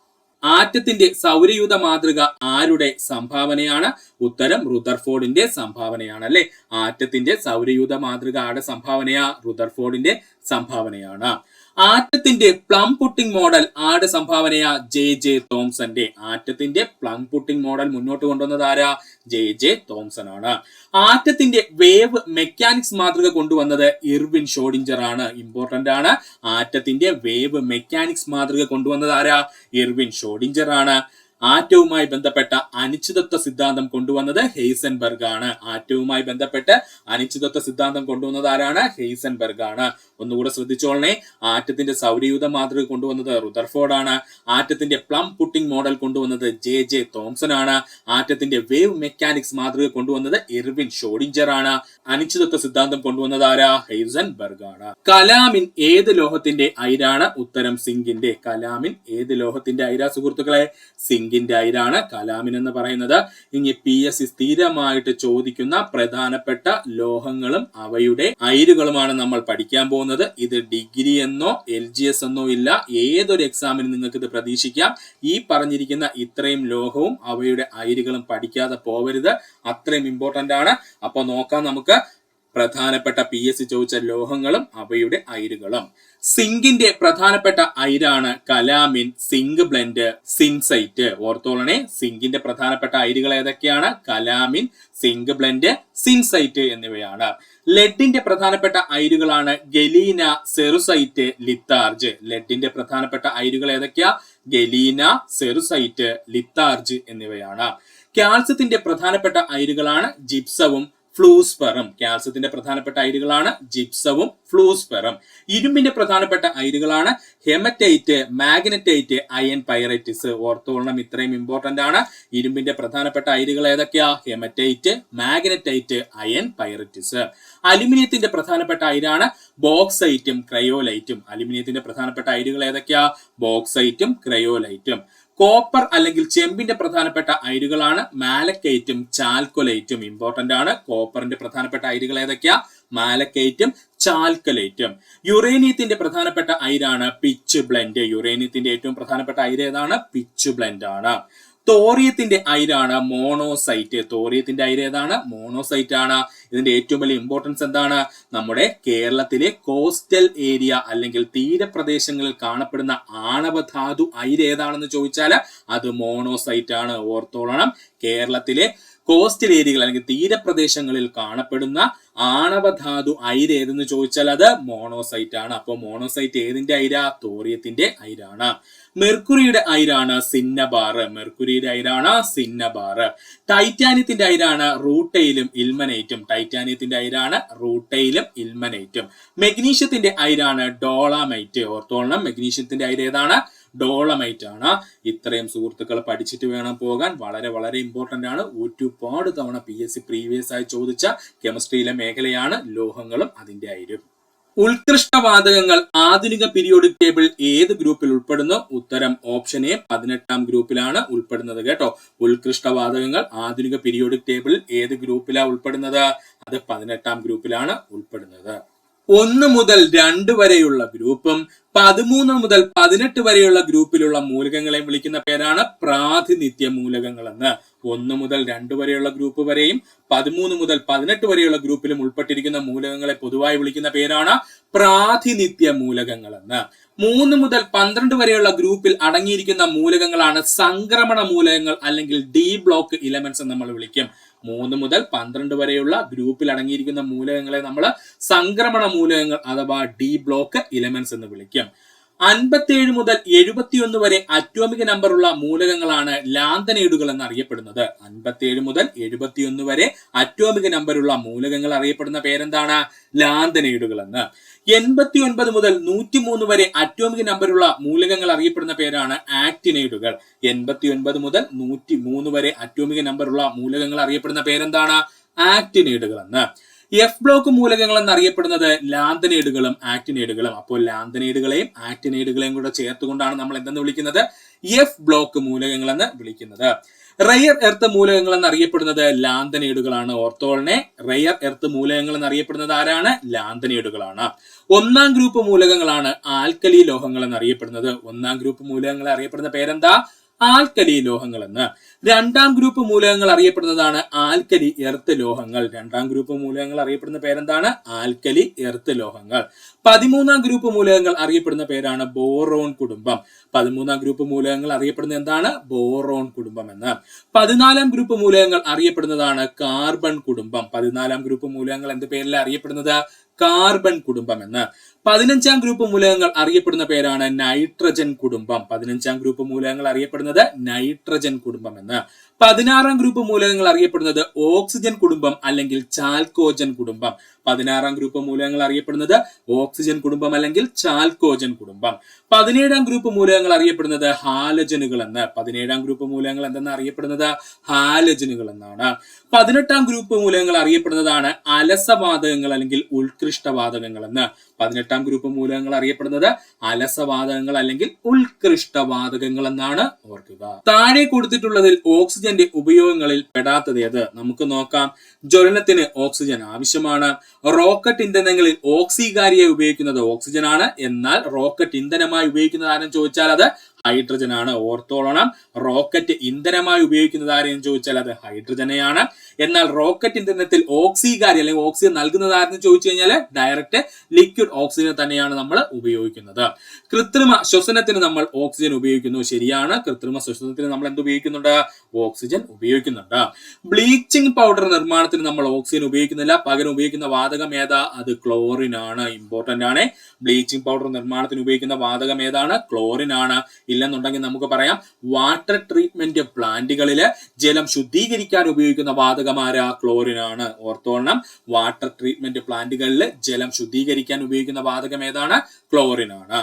ആറ്റത്തിന്റെ സൗരയൂഥ മാതൃക ആരുടെ സംഭാവനയാണ്? ഉത്തരം റുദർഫോർഡിന്റെ സംഭാവനയാണ് അല്ലെ. ആറ്റത്തിന്റെ സൗരയൂഥ മാതൃക ആരുടെ സംഭാവനയാ? റുദർഫോർഡിന്റെ സംഭാവനയാണ്. ആറ്റത്തിന്റെ പ്ലം പുട്ടിംഗ് മോഡൽ ആരുടെ സംഭാവനയാ? JJ തോംസന്റെ. ആറ്റത്തിന്റെ പ്ലം പുട്ടിംഗ് മോഡൽ മുന്നോട്ട് കൊണ്ടുവന്നത് ആരാ? JJ തോംസൺ ആണ്. ആറ്റത്തിന്റെ വേവ് മെക്കാനിക്സ് മാതൃക കൊണ്ടുവന്നത് ഇർവിൻ ഷോഡിഞ്ചർ ആണ്. ഇമ്പോർട്ടന്റ് ആണ്. ആറ്റത്തിന്റെ വേവ് മെക്കാനിക്സ് മാതൃക കൊണ്ടുവന്നത് ആരാ? ഇർവിൻ ഷോഡിഞ്ചർ ആണ്. ആറ്റവുമായി ബന്ധപ്പെട്ട അനിശ്ചിതത്വ സിദ്ധാന്തം കൊണ്ടുവന്നത് ഹെയ്സൻബർഗ് ആണ്. ആറ്റവുമായി ബന്ധപ്പെട്ട് അനിശ്ചിതത്വ സിദ്ധാന്തം കൊണ്ടുവന്നത് ആരാണ്? ഹെയ്സൻബർഗ് ആണ്. ഒന്നുകൂടെ ശ്രദ്ധിച്ചോളണേ, ആറ്റത്തിന്റെ സൗരയൂഥ മാതൃക കൊണ്ടുവന്നത് റുദർഫോർഡ് ആണ്. ആറ്റത്തിന്റെ പ്ലം പുട്ടിംഗ് മോഡൽ കൊണ്ടുവന്നത് JJ തോംസൺ ആണ്. ആറ്റത്തിന്റെ വേവ് മെക്കാനിക്സ് മാതൃക കൊണ്ടുവന്നത് ഇർവിൻ ഷോഡിഞ്ചർ ആണ്. അനിശ്ചിതത്വ സിദ്ധാന്തം കൊണ്ടുവന്നത് ആരാ? ഹെയ്സൻബർഗ് ആണ്. കലാമിൻ ഏത് ലോഹത്തിന്റെ അയിരാണ്? ഉത്തരം സിങ്കിന്റെ. കലാമിൻ ഏത് ലോഹത്തിന്റെ അയിരാ സുഹൃത്തുക്കളെ? സിങ്കിന്റെ അയിരാണ് കലാമിൻ എന്ന് പറയുന്നത്. ഇനി PSC സ്ഥിരമായിട്ട് ചോദിക്കുന്ന പ്രധാനപ്പെട്ട ലോഹങ്ങളും അവയുടെ അയിരുകളുമാണ് നമ്മൾ പഠിക്കാൻ പോകുന്നത്. ഇത് ഡിഗ്രി എന്നോ LGS എന്നോ ഇല്ല, ഏതൊരു എക്സാമിനും നിങ്ങൾക്ക് ഇത് പ്രതീക്ഷിക്കാം. ഈ പറഞ്ഞിരിക്കുന്ന ഇത്രയും ലോഹവും അവയുടെ അയിരുകളും പഠിക്കാതെ പോവരുത്, അത്രയും ഇമ്പോർട്ടന്റ് ആണ്. അപ്പൊ നോക്കാം നമുക്ക് പ്രധാനപ്പെട്ട PSC ചോദിച്ച ലോഹങ്ങളും അവയുടെ അയിരുകളും. സിങ്കിന്റെ പ്രധാനപ്പെട്ട അയിരാണ് കലാമിൻ, സിങ്ക് ബ്ലെൻഡ്, സിൻസൈറ്റ്. ഓർത്തോളണേ, സിങ്കിന്റെ പ്രധാനപ്പെട്ട അയിരുകൾ ഏതൊക്കെയാണ്? കലാമിൻ, സിങ്ക് ബ്ലെൻഡ്, സിൻസൈറ്റ് എന്നിവയാണ്. ലെഡിന്റെ പ്രധാനപ്പെട്ട അയിരുകളാണ് ഗലീന, സെറുസൈറ്റ്, ലിത്താർജ്. ലെഡിന്റെ പ്രധാനപ്പെട്ട അയിരുകൾ ഏതൊക്കെയാ? ഗലീന, സെറുസൈറ്റ്, ലിത്താർജ് എന്നിവയാണ്. കാൽസ്യത്തിന്റെ പ്രധാനപ്പെട്ട അയിരുകളാണ് ജിപ്സവും ഫ്ലൂസ്പെറും. കാൽസ്യത്തിന്റെ പ്രധാനപ്പെട്ട അയിരുകളാണ് ജിപ്സവും ഫ്ലൂസ്പെറും. ഇരുമ്പിന്റെ പ്രധാനപ്പെട്ട അയിരുകളാണ് ഹെമറ്റൈറ്റ്, മാഗ്നറ്റൈറ്റ്, അയൺ പൈറൈറ്റിസ്. ഓർത്തോളണം, ഇത്രയും ഇമ്പോർട്ടന്റ് ആണ്. ഇരുമ്പിന്റെ പ്രധാനപ്പെട്ട അയിരുകൾ ഏതൊക്കെയാ? Hematite, magnetite, iron pyrites. അലുമിനിയത്തിന്റെ പ്രധാനപ്പെട്ട അയിരാണ് ബോക്സൈറ്റും ക്രയോലൈറ്റും. അലുമിനിയത്തിന്റെ പ്രധാനപ്പെട്ട അയിരുകൾ ഏതൊക്കെയാ? ബോക്സൈറ്റും ക്രയോലൈറ്റും. കോപ്പർ അല്ലെങ്കിൽ ചെമ്പിന്റെ പ്രധാനപ്പെട്ട അയിരുകളാണ് മാലക്കൈറ്റും ചാൽക്കൊലൈറ്റും. ഇമ്പോർട്ടന്റ് ആണ്. കോപ്പറിന്റെ പ്രധാനപ്പെട്ട അയിരുകൾ ഏതൊക്കെയാ? മാലക്കൈറ്റും ചാൽക്കലൈറ്റും. യുറേനിയത്തിന്റെ പ്രധാനപ്പെട്ട അയിരാണ് പിച്ച് ബ്ലെൻഡ്. യുറേനിയത്തിന്റെ ഏറ്റവും പ്രധാനപ്പെട്ട അയിര് ഏതാണ്? പിച്ച് ബ്ലെൻഡ് ആണ്. തോറിയത്തിന്റെ അയിരാണ് മോണോസൈറ്റ്. തോറിയത്തിന്റെ അയിര് ഏതാണ്? മോണോസൈറ്റ് ആണ്. ഇതിന്റെ ഏറ്റവും വലിയ ഇമ്പോർട്ടൻസ് എന്താണ്? നമ്മുടെ കേരളത്തിലെ കോസ്റ്റൽ ഏരിയ അല്ലെങ്കിൽ തീരപ്രദേശങ്ങളിൽ കാണപ്പെടുന്ന ആണവധാതു അയിര് ഏതാണെന്ന് ചോദിച്ചാൽ അത് മോണോസൈറ്റ് ആണ്. ഓർത്തോളണം. കേരളത്തിലെ കോസ്റ്റൽ ഏരിയകൾ അല്ലെങ്കിൽ തീരപ്രദേശങ്ങളിൽ കാണപ്പെടുന്ന ആണവധാതു അയിര് ഏതെന്ന് ചോദിച്ചാൽ അത് മോണോസൈറ്റ് ആണ്. അപ്പോൾ മോണോസൈറ്റ് ഏതിന്റെ അയിര? തോറിയത്തിന്റെ അയിരാണ്. മെർക്കുറിയുടെ അയിരാണ് സിന്നബാർ. മെർക്കുറിയുടെ അയിരാണ് സിന്നബാർ. ടൈറ്റാനിയത്തിന്റെ അയിരാണ് റൂട്ടൈലും ഇൽമനൈറ്റും. ടൈറ്റാനിയത്തിന്റെ അയിരാണ് റൂട്ടൈലും ഇൽമനൈറ്റും. മെഗ്നീഷ്യത്തിന്റെ അയിരാണ് ഡോളമൈറ്റ്. ഓർത്തോളണം. മെഗ്നീഷ്യത്തിന്റെ അയിര് ഏതാണ്? ഡോളമൈറ്റ് ആണ്. ഇത്രയും സുഹൃത്തുക്കൾ പഠിച്ചിട്ട് വേണം പോകാൻ. വളരെ വളരെ ഇമ്പോർട്ടന്റ് ആണ്. ഒരുപാട് തവണ PSC പ്രീവിയസ് ആയി ചോദിച്ച കെമിസ്ട്രിയിലെ മേഖലയാണ് ലോഹങ്ങളും അതിന്റെ അയിരും. ഉത്കൃഷ്ടവാതകങ്ങൾ ആധുനിക പീരിയോഡിക് ടേബിൾ ഏത് ഗ്രൂപ്പിൽ ഉൾപ്പെടുന്നു? ഉത്തരം ഓപ്ഷൻ എ 18ാം ഗ്രൂപ്പിലാണ് ഉൾപ്പെടുന്നത് കേട്ടോ. ഉത്കൃഷ്ടവാതകങ്ങൾ ആധുനിക പീരിയോഡിക് ടേബിൾ ഏത് ഗ്രൂപ്പിലാണ് ഉൾപ്പെടുന്നത്? അത് 18ാം ഗ്രൂപ്പിലാണ് ഉൾപ്പെടുന്നത്. 1 മുതൽ 2 വരെയുള്ള ഗ്രൂപ്പും 13 മുതൽ 18 വരെയുള്ള ഗ്രൂപ്പിലുള്ള മൂലകങ്ങളെ വിളിക്കുന്ന പേരാണ് പ്രാതിനിധ്യ മൂലകങ്ങൾ എന്ന്. 1 മുതൽ 2 വരെയുള്ള ഗ്രൂപ്പ് വരെയും 13 മുതൽ 18 വരെയുള്ള ഗ്രൂപ്പിലും ഉൾപ്പെട്ടിരിക്കുന്ന മൂലകങ്ങളെ പൊതുവായി വിളിക്കുന്ന പേരാണ് പ്രാതിനിധ്യ മൂലകങ്ങൾ എന്ന്. 3 മുതൽ 12 വരെയുള്ള ഗ്രൂപ്പിൽ അടങ്ങിയിരിക്കുന്ന മൂലകങ്ങളാണ് സംക്രമണ മൂലകങ്ങൾ അല്ലെങ്കിൽ ഡി ബ്ലോക്ക് ഇലമെന്റ്സ് എന്ന് നമ്മൾ വിളിക്കും. 3 മുതൽ 12 വരെയുള്ള ഗ്രൂപ്പിൽ അടങ്ങിയിരിക്കുന്ന മൂലകങ്ങളെ നമ്മൾ സംക്രമണ മൂലകങ്ങൾ അഥവാ ഡി ബ്ലോക്ക് ഇലമെന്റ്സ് എന്ന് വിളിക്കും. 57 മുതൽ 71 വരെ അറ്റോമിക നമ്പറുള്ള മൂലകങ്ങളാണ് ലാന്തനൈഡുകൾ എന്നറിയപ്പെടുന്നത്. 57 മുതൽ 71 വരെ അറ്റോമിക നമ്പറുള്ള മൂലകങ്ങൾ അറിയപ്പെടുന്ന പേരെന്താണ്? ലാന്തനൈഡുകൾ എന്ന്. 89 മുതൽ 103 വരെ അറ്റോമിക നമ്പറുള്ള മൂലകങ്ങൾ അറിയപ്പെടുന്ന പേരാണ് ആക്ടിനൈഡുകൾ. 89 മുതൽ 103 വരെ അറ്റോമിക നമ്പറുള്ള മൂലകങ്ങൾ അറിയപ്പെടുന്ന പേരെന്താണ്? ആക്ടിനൈഡുകൾ എന്ന്. എഫ് ബ്ലോക്ക് മൂലകങ്ങൾ എന്നറിയപ്പെടുന്നത് ലാന്തനൈഡുകളും ആക്ടിനൈഡുകളും. അപ്പോൾ ലാന്തനൈഡുകളെയും ആക്ടിനൈഡുകളെയും കൂടെ ചേർത്തുകൊണ്ടാണ് നമ്മൾ എന്തെന്ന് വിളിക്കുന്നത്? എഫ് ബ്ലോക്ക് മൂലകങ്ങൾ എന്ന് വിളിക്കുന്നത്. റെയർ എർത്ത് മൂലകങ്ങൾ എന്നറിയപ്പെടുന്നത് ലാന്തനൈഡുകളാണ്. ഓർത്തോളനെ. റെയർ എർത്ത് മൂലകങ്ങൾ എന്നറിയപ്പെടുന്നത് ആരാണ്? ലാന്തനൈഡുകളാണ്. 1ാം ഗ്രൂപ്പ് മൂലകങ്ങളാണ് ആൽക്കലി ലോഹങ്ങൾ എന്നറിയപ്പെടുന്നത്. 1ാം ഗ്രൂപ്പ് മൂലകങ്ങൾ അറിയപ്പെടുന്ന പേരെന്താ? ആൽക്കലി ലോഹങ്ങൾ എന്ന്. 2ാം ഗ്രൂപ്പ് മൂലകങ്ങൾ അറിയപ്പെടുന്നതാണ് ആൽക്കലി എർത്ത് ലോഹങ്ങൾ. 2ാം ഗ്രൂപ്പ് മൂലകങ്ങൾ അറിയപ്പെടുന്ന പേരെന്താണ്? ആൽക്കലി എർത്ത് ലോഹങ്ങൾ. 13ാം ഗ്രൂപ്പ് മൂലകങ്ങൾ അറിയപ്പെടുന്ന പേരാണ് ബോറോൺ കുടുംബം. 13ാം ഗ്രൂപ്പ് മൂലകങ്ങൾ അറിയപ്പെടുന്നത് എന്താണ്? ബോറോൺ കുടുംബം എന്ന്. 14ാം ഗ്രൂപ്പ് മൂലകങ്ങൾ അറിയപ്പെടുന്നതാണ് കാർബൺ കുടുംബം. 14ാം ഗ്രൂപ്പ് മൂലകങ്ങൾ എന്ത് പേരിൽ അറിയപ്പെടുന്നത്? കാർബൺ കുടുംബം എന്ന്. 15ാം ഗ്രൂപ്പ് മൂലകങ്ങൾ അറിയപ്പെടുന്ന പേരാണ് നൈട്രജൻ കുടുംബം. 15ാം ഗ്രൂപ്പ് മൂലകങ്ങൾ അറിയപ്പെടുന്നത് നൈട്രജൻ കുടുംബം എന്ന്. 16ാം ഗ്രൂപ്പ് മൂലകങ്ങൾ അറിയപ്പെടുന്നത് ഓക്സിജൻ കുടുംബം അല്ലെങ്കിൽ ചാൽക്കോജൻ കുടുംബം. 16ാം ഗ്രൂപ്പ് മൂലകങ്ങൾ അറിയപ്പെടുന്നത് ഓക്സിജൻ കുടുംബം അല്ലെങ്കിൽ ചാൽക്കോജൻ കുടുംബം. 17ാം ഗ്രൂപ്പ് മൂലകങ്ങൾ അറിയപ്പെടുന്നത് ഹാലജനുകൾ എന്ന്. 17ാം ഗ്രൂപ്പ് മൂലകങ്ങൾ എന്തെന്ന് അറിയപ്പെടുന്നത്? ഹാലജനുകൾ എന്നാണ്. 18ാം ഗ്രൂപ്പ് മൂലകങ്ങൾ അറിയപ്പെടുന്നതാണ് അലസവാതകങ്ങൾ അല്ലെങ്കിൽ ഉത്കൃഷ്ടവാതകങ്ങൾ എന്ന്. 18ാം ഗ്രൂപ്പ് മൂലകങ്ങൾ അറിയപ്പെടുന്നത് അലസവാതകങ്ങൾ അല്ലെങ്കിൽ ഉത്കൃഷ്ടവാതകങ്ങൾ എന്നാണ്. ഓർക്കുക. താഴെ കൊടുത്തിട്ടുള്ളതിൽ ഓക്സിജന്റെ ഉപയോഗങ്ങളിൽ പെടാത്തത് ഏത്? നമുക്ക് നോക്കാം. ജ്വലനത്തിന് ഓക്സിജൻ ആവശ്യമാണ്. റോക്കറ്റ് ഇന്ധനങ്ങളിൽ ഓക്സികാരിയായി ഉപയോഗിക്കുന്നത് ഓക്സിജൻ ആണ്. എന്നാൽ റോക്കറ്റ് ഇന്ധനമായി ഉപയോഗിക്കുന്നത് ആരെന്ന് ചോദിച്ചാൽ അത് ഹൈഡ്രജൻ ആണ്. ഓർത്തോളണം. റോക്കറ്റ് ഇന്ധനമായി ഉപയോഗിക്കുന്നത് ആരെന്ന് ചോദിച്ചാൽ അത് ഹൈഡ്രജനെയാണ്. എന്നാൽ റോക്കറ്റ് ഇന്ധനത്തിൽ ഓക്സികാരി അല്ലെങ്കിൽ ഓക്സിജൻ നൽകുന്നത് ആരെന്ന് ചോദിച്ചു കഴിഞ്ഞാൽ ഡയറക്റ്റ് ലിക്വിഡ് ഓക്സിജൻ തന്നെയാണ് നമ്മൾ ഉപയോഗിക്കുന്നത്. കൃത്രിമ ശ്വസനത്തിന് നമ്മൾ ഓക്സിജൻ ഉപയോഗിക്കുന്നു. ശരിയാണ്. കൃത്രിമ ശ്വസനത്തിന് നമ്മൾ എന്ത് ഉപയോഗിക്കുന്നുണ്ട്? ഓക്സിജൻ ഉപയോഗിക്കുന്നുണ്ട്. ബ്ലീച്ചിങ് പൗഡർ നിർമ്മാണത്തിന് നമ്മൾ ഓക്സിജൻ ഉപയോഗിക്കുന്നില്ല. പകരം ഉപയോഗിക്കുന്ന വാതകം ഏതാ? അത് ക്ലോറിൻ ആണ്. ഇമ്പോർട്ടന്റ് ആണ്. ബ്ലീച്ചിങ് പൗഡർ നിർമ്മാണത്തിന് ഉപയോഗിക്കുന്ന വാതകം ഏതാണ്? ക്ലോറിൻ ആണ്. ഇല്ലെന്നുണ്ടെങ്കിൽ നമുക്ക് പറയാം വാട്ടർ ട്രീറ്റ്മെന്റ് പ്ലാന്റുകളില് ജലം ശുദ്ധീകരിക്കാൻ ഉപയോഗിക്കുന്ന വാതകമാരാ? ക്ലോറിൻ ആണ്. ഓർത്തോളണം. വാട്ടർ ട്രീറ്റ്മെന്റ് പ്ലാന്റുകളിൽ ജലം ശുദ്ധീകരിക്കാൻ ഉപയോഗിക്കുന്ന വാതകം ഏതാണ്? ക്ലോറിൻ ആണ്.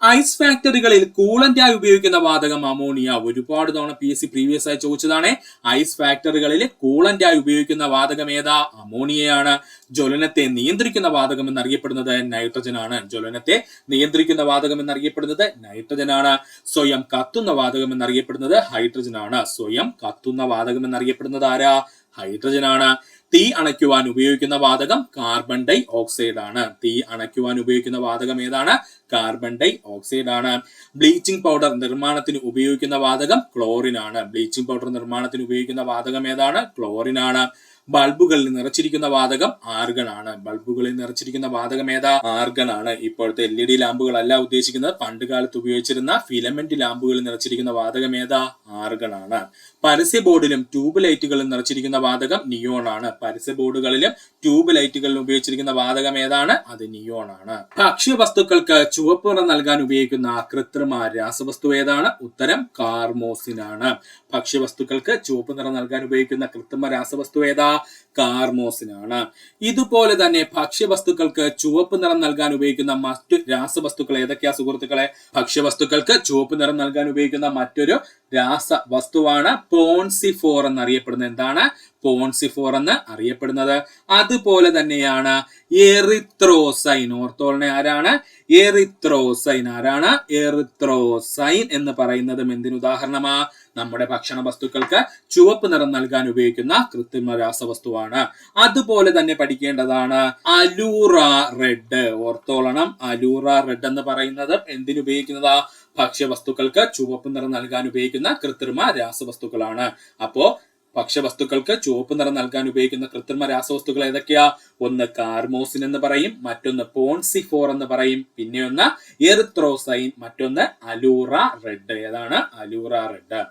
ഐസ് ഫാക്ടറികളിൽ കൂളന്റായി ഉപയോഗിക്കുന്ന വാതകം അമോണിയ. ഒരുപാട് തവണ PSC പ്രീവിയസ് ആയി ചോദിച്ചതാണ്. ഐസ് ഫാക്ടറികളിൽ കൂളന്റായി ഉപയോഗിക്കുന്ന വാതകം ഏതാ? അമോണിയയാണ്. ജ്വലനത്തെ നിയന്ത്രിക്കുന്ന വാതകം എന്നറിയപ്പെടുന്നത് നൈട്രജൻ ആണ്. ജ്വലനത്തെ നിയന്ത്രിക്കുന്ന വാതകം എന്നറിയപ്പെടുന്നത് നൈട്രജൻ ആണ്. സ്വയം കത്തുന്ന വാതകം എന്നറിയപ്പെടുന്നത് ഹൈഡ്രജൻ ആണ്. സ്വയം കത്തുന്ന വാതകം എന്നറിയപ്പെടുന്നത് ആരാ? ഹൈഡ്രജൻ ആണ്. തീ അണയ്ക്കുവാൻ ഉപയോഗിക്കുന്ന വാതകം കാർബൺ ഡൈ ഓക്സൈഡ് ആണ്. തീ അണയ്ക്കുവാൻ ഉപയോഗിക്കുന്ന വാതകം ഏതാണ്? കാർബൺ ഡൈ ഓക്സൈഡ് ആണ്. ബ്ലീച്ചിങ് പൗഡർ നിർമ്മാണത്തിന് ഉപയോഗിക്കുന്ന വാതകം ക്ലോറിൻ ആണ്. ബ്ലീച്ചിങ് പൗഡർ നിർമ്മാണത്തിന് ഉപയോഗിക്കുന്ന വാതകം ഏതാണ്? ക്ലോറിൻ ആണ്. ബൾബുകളിൽ നിറച്ചിരിക്കുന്ന വാതകം ആർഗൺ ആണ്. ബൾബുകളിൽ നിറച്ചിരിക്കുന്ന വാതകം ഏതാ? ആർഗൺ ആണ്. ഇപ്പോഴത്തെ LED ലാമ്പുകളല്ല ഉദ്ദേശിക്കുന്നത്. പണ്ട് കാലത്ത് ഉപയോഗിച്ചിരുന്ന ഫിലമെന്റ് ലാമ്പുകളിൽ നിറച്ചിരിക്കുന്ന വാതകം ഏതാ? ആർഗൺ ആണ്. പരസ്യ ബോർഡിലും ട്യൂബ് ലൈറ്റുകളിലും നിറച്ചിരിക്കുന്ന വാതകം നിയോൺ ആണ്. പരസ്യ ബോർഡുകളിലും ട്യൂബ് ലൈറ്റുകളിലും ഉപയോഗിച്ചിരിക്കുന്ന വാതകം ഏതാണ്? അത് നിയോൺ ആണ്. ഭക്ഷ്യവസ്തുക്കൾക്ക് ചുവപ്പ് നിറം നൽകാൻ ഉപയോഗിക്കുന്ന കൃത്രിമ രാസവസ്തു ഏതാണ്? ഉത്തരം കാർമോസിൻ ആണ്. ഭക്ഷ്യവസ്തുക്കൾക്ക് ചുവപ്പ് നിറം നൽകാൻ ഉപയോഗിക്കുന്ന കൃത്രിമ രാസവസ്തു ഏതാ? കാർമോസിൻ ആണ്. ഇതുപോലെ തന്നെ ഭക്ഷ്യവസ്തുക്കൾക്ക് ചുവപ്പ് നിറം നൽകാൻ ഉപയോഗിക്കുന്ന മറ്റു രാസവസ്തുക്കൾ ഏതൊക്കെയാ സുഹൃത്തുക്കളെ? ഭക്ഷ്യവസ്തുക്കൾക്ക് ചുവപ്പ് നിറം നൽകാൻ ഉപയോഗിക്കുന്ന മറ്റൊരു രാസവസ്തുവാണ് പോൺസിഫോർ എന്നറിയപ്പെടുന്നത്. എന്താണ്? പോൺസിഫോർ എന്ന് അറിയപ്പെടുന്നത്. അതുപോലെ തന്നെയാണ് എറിത്രോസൈൻ. ഓർത്തോളനെ ആരാണ്? എറിത്രോസൈൻ. ആരാണ്? എറിത്രോസൈൻ എന്ന് പറയുന്നതും എന്തിനുദാഹരണമാ? നമ്മുടെ ഭക്ഷണ വസ്തുക്കൾക്ക് ചുവപ്പ് നിറം നൽകാൻ ഉപയോഗിക്കുന്ന കൃത്രിമ രാസവസ്തുവാണ്. അതുപോലെ തന്നെ പഠിക്കേണ്ടതാണ് അലൂറ റെഡ്. ഓർത്തോളണം, അലൂറ റെഡ് എന്ന് പറയുന്നത് എന്തിനുപയോഗിക്കുന്നതാ? ഭക്ഷ്യവസ്തുക്കൾക്ക് ചുവപ്പ് നിറം നൽകാൻ ഉപയോഗിക്കുന്ന കൃത്രിമ രാസവസ്തുക്കളാണ്. അപ്പോ ഭക്ഷ്യവസ്തുക്കൾക്ക് ചുവപ്പ് നിറം നൽകാൻ ഉപയോഗിക്കുന്ന കൃത്രിമ രാസവസ്തുക്കൾ ഏതൊക്കെയാ? ഒന്ന് കാർമോസിൻ എന്ന് പറയും, മറ്റൊന്ന് പോൺസിഫോർ എന്ന് പറയും, പിന്നെ ഒന്ന് എറിത്രോസൈൻ, മറ്റൊന്ന് അലൂറ റെഡ്. ഏതാണ്? അലൂറ റെഡ്.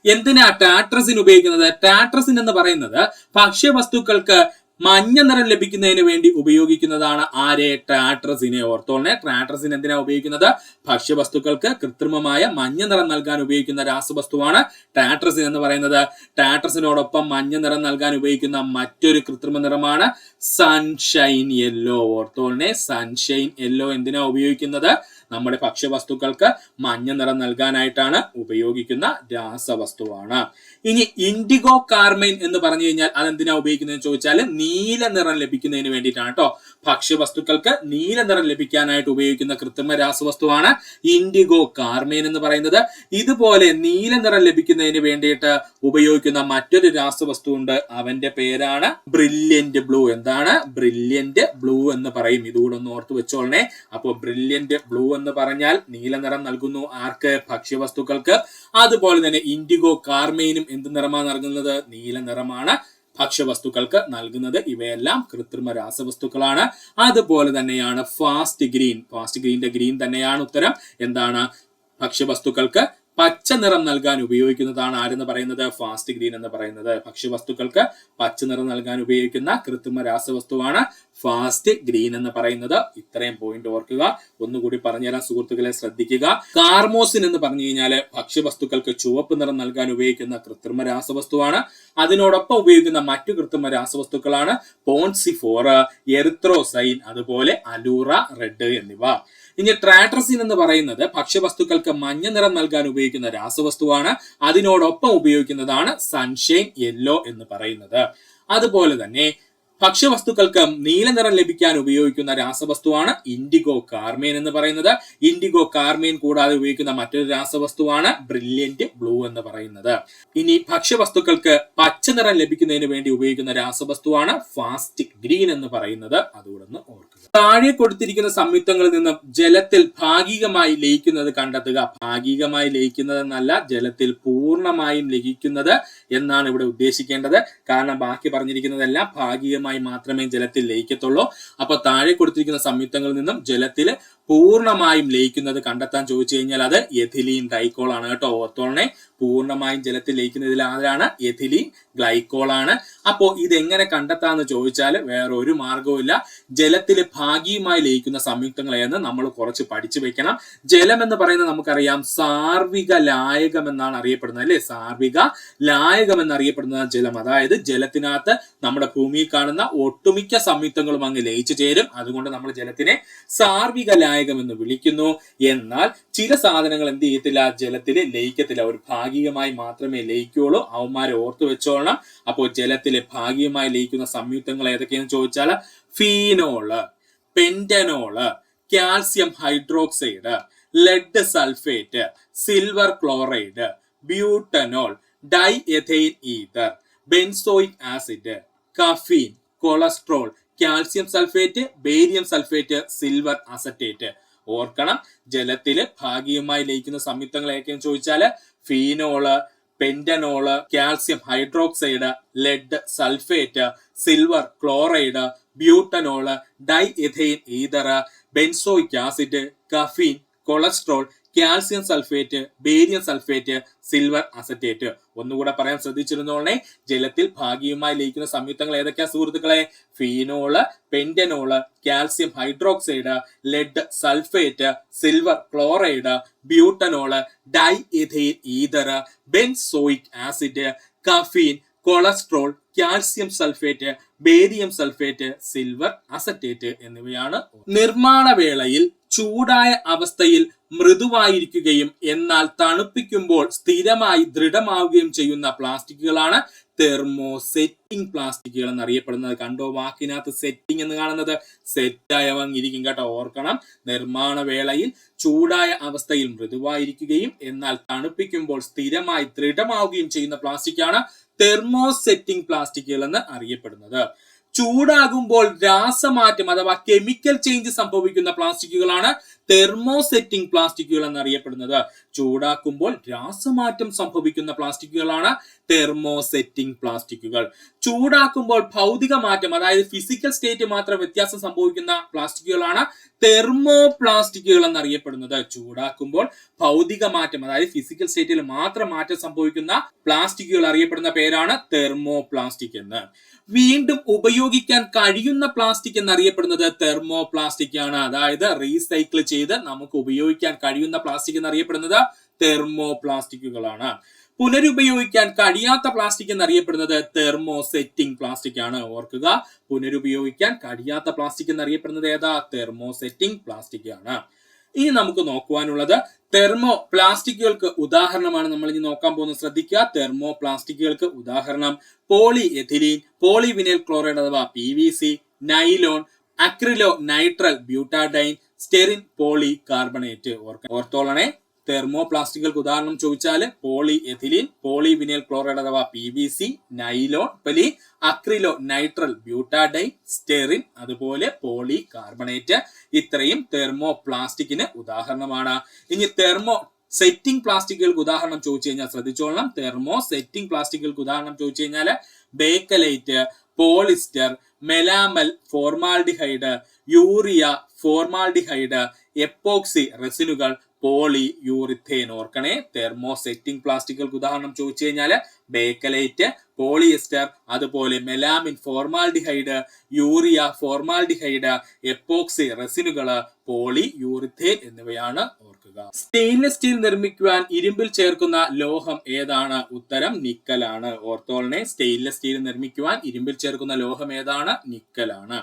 എന്തിനാ ടാട്രസിൻ ഉപയോഗിക്കുന്നത്? ടാട്രസിൻ എന്ന് പറയുന്നത് ഭക്ഷ്യവസ്തുക്കൾക്ക് മഞ്ഞ നിറം ലഭിക്കുന്നതിന് വേണ്ടി ഉപയോഗിക്കുന്നതാണ്. ആരെ? ടാട്രസിനെ. ഓർത്തോളനെ, ടാട്രസിൻ എന്തിനാ ഉപയോഗിക്കുന്നത്? ഭക്ഷ്യവസ്തുക്കൾക്ക് കൃത്രിമമായ മഞ്ഞ നിറം നൽകാൻ ഉപയോഗിക്കുന്ന രാസവസ്തുവാണ് ടാട്രസിൻ എന്ന് പറയുന്നത്. ടാട്രസിനോടൊപ്പം മഞ്ഞ നിറം നൽകാൻ ഉപയോഗിക്കുന്ന മറ്റൊരു കൃത്രിമ നിറമാണ് സൺഷൈൻ യെല്ലോ. ഓർത്തോളനെ, സൺഷൈൻ യെല്ലോ എന്തിനാ ഉപയോഗിക്കുന്നത്? നമ്മുടെ ഭക്ഷ്യവസ്തുക്കൾക്ക് മഞ്ഞ നിറം നൽകാനായിട്ടാണ് ഉപയോഗിക്കുന്ന രാസവസ്തുവാണ്. ഇനി ഇൻഡിഗോ കാർമൈൻ എന്ന് പറഞ്ഞു കഴിഞ്ഞാൽ അതെന്തിനാ ഉപയോഗിക്കുന്നതെന്ന് ചോദിച്ചാൽ നീല നിറം ലഭിക്കുന്നതിന് വേണ്ടിയിട്ടാണ് കേട്ടോ. ഭക്ഷ്യവസ്തുക്കൾക്ക് നീല നിറം ലഭിക്കാനായിട്ട് ഉപയോഗിക്കുന്ന കൃത്രിമ രാസവസ്തുവാണ് ഇൻഡിഗോ കാർമൈൻ എന്ന് പറയുന്നത്. ഇതുപോലെ നീല നിറം ലഭിക്കുന്നതിന് വേണ്ടിയിട്ട് ഉപയോഗിക്കുന്ന മറ്റൊരു രാസവസ്തു ഉണ്ട്. അവന്റെ പേരാണ് ബ്രില്യന്റ് ബ്ലൂ. എന്താണ്? ബ്രില്യന്റ് ബ്ലൂ എന്ന് പറയും. ഇതുകൂടെ ഒന്ന് ഓർത്ത് വെച്ചോളണേ. അപ്പോൾ ബ്രില്യന്റ് ബ്ലൂ എന്ന് പറഞ്ഞാൽ നീല നിറം നൽകുന്നു. ആർക്ക്? ഭക്ഷ്യവസ്തുക്കൾക്ക്. അതുപോലെ തന്നെ ഇൻഡിഗോ കാർമൈനും എന്ത് നിറമാണ് നൽകുന്നത്? നീല നിറമാണ് ഭക്ഷ്യവസ്തുക്കൾക്ക് നൽകുന്നത്. ഇവയെല്ലാം കൃത്രിമ രാസവസ്തുക്കളാണ്. അതുപോലെ തന്നെയാണ് ഫാസ്റ്റ് ഗ്രീൻ. ഫാസ്റ്റ് ഗ്രീന്റെ ഗ്രീൻ തന്നെയാണ് ഉത്തരം. എന്താണ്? ഭക്ഷ്യവസ്തുക്കൾക്ക് പച്ച നിറം നൽകാൻ ഉപയോഗിക്കുന്നതാണ് ആരെന്ന് പറയുന്നത്? ഫാസ്റ്റ് ഗ്രീൻ എന്ന് പറയുന്നത്. ഭക്ഷ്യവസ്തുക്കൾക്ക് പച്ച നിറം നൽകാൻ ഉപയോഗിക്കുന്ന കൃത്രിമ രാസവസ്തുവാണ് ഫാസ്റ്റ് ഗ്രീൻ എന്ന് പറയുന്നത്. ഇത്രയും പോയിന്റ് ഓർക്കുക. ഒന്നുകൂടി പറഞ്ഞുതരാൻ സുഹൃത്തുക്കളെ ശ്രദ്ധിക്കുക. കാർമോസിൻ എന്ന് പറഞ്ഞു കഴിഞ്ഞാല് ഭക്ഷ്യവസ്തുക്കൾക്ക് ചുവപ്പ് നിറം നൽകാൻ ഉപയോഗിക്കുന്ന കൃത്രിമ രാസവസ്തുവാണ്. അതിനോടൊപ്പം ഉപയോഗിക്കുന്ന മറ്റു കൃത്രിമ രാസവസ്തുക്കളാണ് പോൺസിഫോർ, എറിത്രോസൈൻ, അതുപോലെ അലൂറ റെഡ് എന്നിവ. ഇനി ടാട്രസിൻ എന്ന് പറയുന്നത് ഭക്ഷ്യവസ്തുക്കൾക്ക് മഞ്ഞ നിറം നൽകാൻ ഉപയോഗിക്കുന്ന രാസവസ്തുവാണ്. അതിനോടൊപ്പം ഉപയോഗിക്കുന്നതാണ് സൺഷൈൻ യെല്ലോ എന്ന് പറയുന്നത്. അതുപോലെ തന്നെ ഭക്ഷ്യവസ്തുക്കൾക്ക് നീല നിറം ലഭിക്കാൻ ഉപയോഗിക്കുന്ന രാസവസ്തുവാണ് ഇൻഡിഗോ കാർമൈൻ എന്ന് പറയുന്നത്. ഇൻഡിഗോ കാർമൈൻ കൂടാതെ ഉപയോഗിക്കുന്ന മറ്റൊരു രാസവസ്തുവാണ് ബ്രില്യന്റ് ബ്ലൂ എന്ന് പറയുന്നത്. ഇനി ഭക്ഷ്യവസ്തുക്കൾക്ക് പച്ച നിറം ലഭിക്കുന്നതിന് വേണ്ടി ഉപയോഗിക്കുന്ന രാസവസ്തുവാണ് ഫാസ്റ്റ് ഗ്രീൻ എന്ന് പറയുന്നത്. അതുകൂടെ ഒന്ന് ഓർക്കുക. താഴെ കൊടുത്തിരിക്കുന്ന സംയുക്തങ്ങളിൽ നിന്നും ജലത്തിൽ ഭാഗികമായി ലയിക്കുന്നത് കണ്ടെത്തുക. ഭാഗികമായി ലയിക്കുന്നത് എന്നല്ല, ജലത്തിൽ പൂർണ്ണമായും ലയിക്കുന്നത് എന്നാണ് ഇവിടെ ഉദ്ദേശിക്കേണ്ടത്. കാരണം ബാക്കി പറഞ്ഞിരിക്കുന്നതെല്ലാം ഭാഗികമായി മാത്രമേ ജലത്തിൽ ലയിക്കത്തുള്ളൂ. അപ്പൊ താഴെ കൊടുത്തിരിക്കുന്ന സംയുക്തങ്ങളിൽ നിന്നും ജലത്തിൽ പൂർണ്ണമായും ലയിക്കുന്നത് കണ്ടെത്താൻ ചോദിച്ചു കഴിഞ്ഞാൽ അത് എഥിലീൻ ഗ്ലൈക്കോൾ ആണ് കേട്ടോ. ഓർത്തോളനെ, പൂർണ്ണമായും ജലത്തിൽ ലയിക്കുന്നതിൽ ആരാണ്? എഥിലീൻ ഗ്ലൈക്കോൾ ആണ്. അപ്പോ ഇതെങ്ങനെ കണ്ടെത്താന്ന് ചോദിച്ചാൽ വേറെ ഒരു മാർഗവും ഇല്ല. ജലത്തിൽ ഭാഗികമായി ലയിക്കുന്ന സംയുക്തങ്ങളെന്ന് നമ്മൾ കുറച്ച് പഠിച്ചു വെക്കണം. ജലം എന്ന് പറയുന്നത് നമുക്കറിയാം സാർവിക ലായകം എന്നാണ് അറിയപ്പെടുന്നത് അല്ലെ. സാർവിക ലായകം എന്നറിയപ്പെടുന്ന ജലം. അതായത് ജലത്തിനകത്ത് നമ്മുടെ ഭൂമിയിൽ കാണുന്ന ഒട്ടുമിക്ക സംയുക്തങ്ങളും അങ്ങ് ലയിച്ചു ചേരും. അതുകൊണ്ട് നമ്മൾ ജലത്തിനെ സാർവിക ലായകം നിർണായകം എന്ന് വിളിക്കുന്നു. എന്നാൽ ചില സാധനങ്ങൾ എന്ത് ചെയ്യത്തില്ല, ജലത്തിൽ ലയിക്കത്തില്ല, ഒരു ഭാഗികമായി മാത്രമേ ലയിക്കുകയുള്ളൂ. അവന്മാരെ ഓർത്തു വെച്ചോളണം. അപ്പോൾ ജലത്തിൽ ഭാഗികമായി ലയിക്കുന്ന സംയുക്തങ്ങൾ ഏതൊക്കെയെന്ന് ചോദിച്ചാൽ phenol, pentanol, calcium hydroxide, lead sulphate, silver chloride, butanol, di ethyne ether, benzoic acid, caffeine, cholesterol, calcium sulphate, barium sulphate, silver acetate. ഓർക്കണം, ജലത്തില് ഭാഗികമായി ലയിക്കുന്ന സംയുക്തങ്ങൾ ഏതൊക്കെയെന്ന് ചോദിച്ചാല് phenol, pentanol, calcium hydroxide, lead sulphate, silver chloride, butanol, di ethyne ether, benzoic acid, caffeine, cholesterol, calcium sulphate, barium sulphate, silver acetate. ഒന്നുകൂടെ പറയാൻ ശ്രദ്ധിച്ചിരുന്നോളെ, ജലത്തിൽ ഭാഗികമായി ലയിക്കുന്ന സംയുക്തങ്ങൾ ഏതൊക്കെയാ സുഹൃത്തുക്കളെ? Phenol, pentanol, calcium hydroxide, lead sulphate, silver chloride, butanol, di ethyne ether, benzoic acid, caffeine, cholesterol, calcium sulphate, barium sulphate, silver acetate എന്നിവയാണ്. നിർമ്മാണ വേളയിൽ ചൂടായ അവസ്ഥയിൽ മൃദുവായിരിക്കുകയും എന്നാൽ തണുപ്പിക്കുമ്പോൾ സ്ഥിരമായി ദൃഢമാവുകയും ചെയ്യുന്ന പ്ലാസ്റ്റിക്കുകളാണ് തെർമോസെറ്റിംഗ് പ്ലാസ്റ്റിക്കുകൾ എന്നറിയപ്പെടുന്നത്. കണ്ടോ, വാക്കിനകത്ത് സെറ്റിംഗ് എന്ന് കാണുന്നത്, സെറ്റായവങ്ങിരിക്കും കേട്ടോ. ഓർക്കണം, നിർമ്മാണ വേളയിൽ ചൂടായ അവസ്ഥയിൽ മൃദുവായിരിക്കുകയും എന്നാൽ തണുപ്പിക്കുമ്പോൾ സ്ഥിരമായി ദൃഢമാവുകയും ചെയ്യുന്ന പ്ലാസ്റ്റിക്കാണ് തെർമോസെറ്റിംഗ് പ്ലാസ്റ്റിക്കുകൾ എന്ന് അറിയപ്പെടുന്നത്. ചൂടാകുമ്പോൾ രാസമാറ്റം അഥവാ കെമിക്കൽ ചേഞ്ച് സംഭവിക്കുന്ന പ്ലാസ്റ്റിക്കുകളാണ് തെർമോസെറ്റിംഗ് പ്ലാസ്റ്റിക്കുകൾ എന്നറിയപ്പെടുന്നത്. ചൂടാക്കുമ്പോൾ രാസമാറ്റം സംഭവിക്കുന്ന പ്ലാസ്റ്റിക്കുകളാണ് തെർമോസെറ്റിംഗ് പ്ലാസ്റ്റിക്കുകൾ. ചൂടാക്കുമ്പോൾ ഭൗതിക മാറ്റം അതായത് ഫിസിക്കൽ സ്റ്റേറ്റ് മാത്രം വ്യത്യാസം സംഭവിക്കുന്ന പ്ലാസ്റ്റിക്കുകളാണ് തെർമോ പ്ലാസ്റ്റിക്കുകൾ എന്നറിയപ്പെടുന്നത്. ചൂടാക്കുമ്പോൾ ഭൗതിക മാറ്റം അതായത് ഫിസിക്കൽ സ്റ്റേറ്റിൽ മാത്രം മാറ്റം സംഭവിക്കുന്ന പ്ലാസ്റ്റിക്കുകൾ അറിയപ്പെടുന്ന പേരാണ് തെർമോ പ്ലാസ്റ്റിക് എന്ന്. വീണ്ടും ഉപയോഗിക്കാൻ കഴിയുന്ന പ്ലാസ്റ്റിക് എന്നറിയപ്പെടുന്നത് തെർമോ പ്ലാസ്റ്റിക് ആണ്. അതായത് റീസൈക്കിൾ ചെയ്ത് നമുക്ക് ഉപയോഗിക്കാൻ കഴിയുന്ന പ്ലാസ്റ്റിക് എന്നറിയപ്പെടുന്നത് തെർമോ പ്ലാസ്റ്റിക്കുകളാണ്. പുനരുപയോഗിക്കാൻ കഴിയാത്ത പ്ലാസ്റ്റിക് എന്നറിയപ്പെടുന്നത് തെർമോസെറ്റിംഗ് പ്ലാസ്റ്റിക് ആണ്. ഓർക്കുക, പുനരുപയോഗിക്കാൻ കഴിയാത്ത പ്ലാസ്റ്റിക് എന്നറിയപ്പെടുന്നത് ഏതാ? തെർമോസെറ്റിംഗ് പ്ലാസ്റ്റിക് ആണ്. ഇനി നമുക്ക് നോക്കുവാനുള്ളത് തെർമോ പ്ലാസ്റ്റിക്കുകൾക്ക് ഉദാഹരണമാണ് നമ്മൾ ഇനി നോക്കാൻ പോകുന്നത്. ശ്രദ്ധിക്കുക, തെർമോ പ്ലാസ്റ്റിക്കുകൾക്ക് ഉദാഹരണം പോളി എഥിലീൻ, പോളിവിനൈൽ ക്ലോറൈഡ് അഥവാ PVC, nylon, acrylo nitrile butadiene, styrene poly carbonate. ഓർത്തോളണേ, തെർമോ പ്ലാസ്റ്റിക്കുകൾക്ക് ഉദാഹരണം ചോദിച്ചാൽ പോളി എഥിലീൻ, പോളിവിനൈൽ ക്ലോറൈഡ് അഥവാ PVC, nylon, acrylo nitrile butadiene, styrene, അതുപോലെ പോളി കാർബണേറ്റ്. ഇത്രയും തെർമോ പ്ലാസ്റ്റിക്കിന് ഉദാഹരണമാണ്. ഇനി തെർമോ സെറ്റിംഗ് പ്ലാസ്റ്റിക്കുകൾക്ക് ഉദാഹരണം ചോദിച്ചു കഴിഞ്ഞാൽ ശ്രദ്ധിച്ചോളണം. തെർമോ സെറ്റിംഗ് പ്ലാസ്റ്റിക്കുകൾക്ക് ഉദാഹരണം ചോദിച്ചു കഴിഞ്ഞാൽ bakelite, polyester, melamine, formaldehyde, urea, formaldehyde, epoxy റെസിനുകൾ, പോളി യൂറിത്തേൻ. ഓർക്കണേ, തെർമോ സെറ്റിംഗ് പ്ലാസ്റ്റിക്കുകൾക്ക് ഉദാഹരണം ചോദിച്ചു കഴിഞ്ഞാൽ ബേക്കലൈറ്റ്, പോളിയസ്റ്റർ, അതുപോലെ melamine, formaldehyde, urea, formaldehyde, epoxy റെസിനുകൾ, പോളി യൂറിത്തേൻ എന്നിവയാണ്. ഓർക്കുക, സ്റ്റെയിൻലെസ് സ്റ്റീൽ നിർമ്മിക്കുവാൻ ഇരുമ്പിൽ ചേർക്കുന്ന ലോഹം ഏതാണ്? ഉത്തരം നിക്കലാണ്. ഓർത്തോളനെ, സ്റ്റെയിൻലെസ് സ്റ്റീൽ നിർമ്മിക്കുവാൻ ഇരുമ്പിൽ ചേർക്കുന്ന ലോഹം ഏതാണ്? നിക്കലാണ്.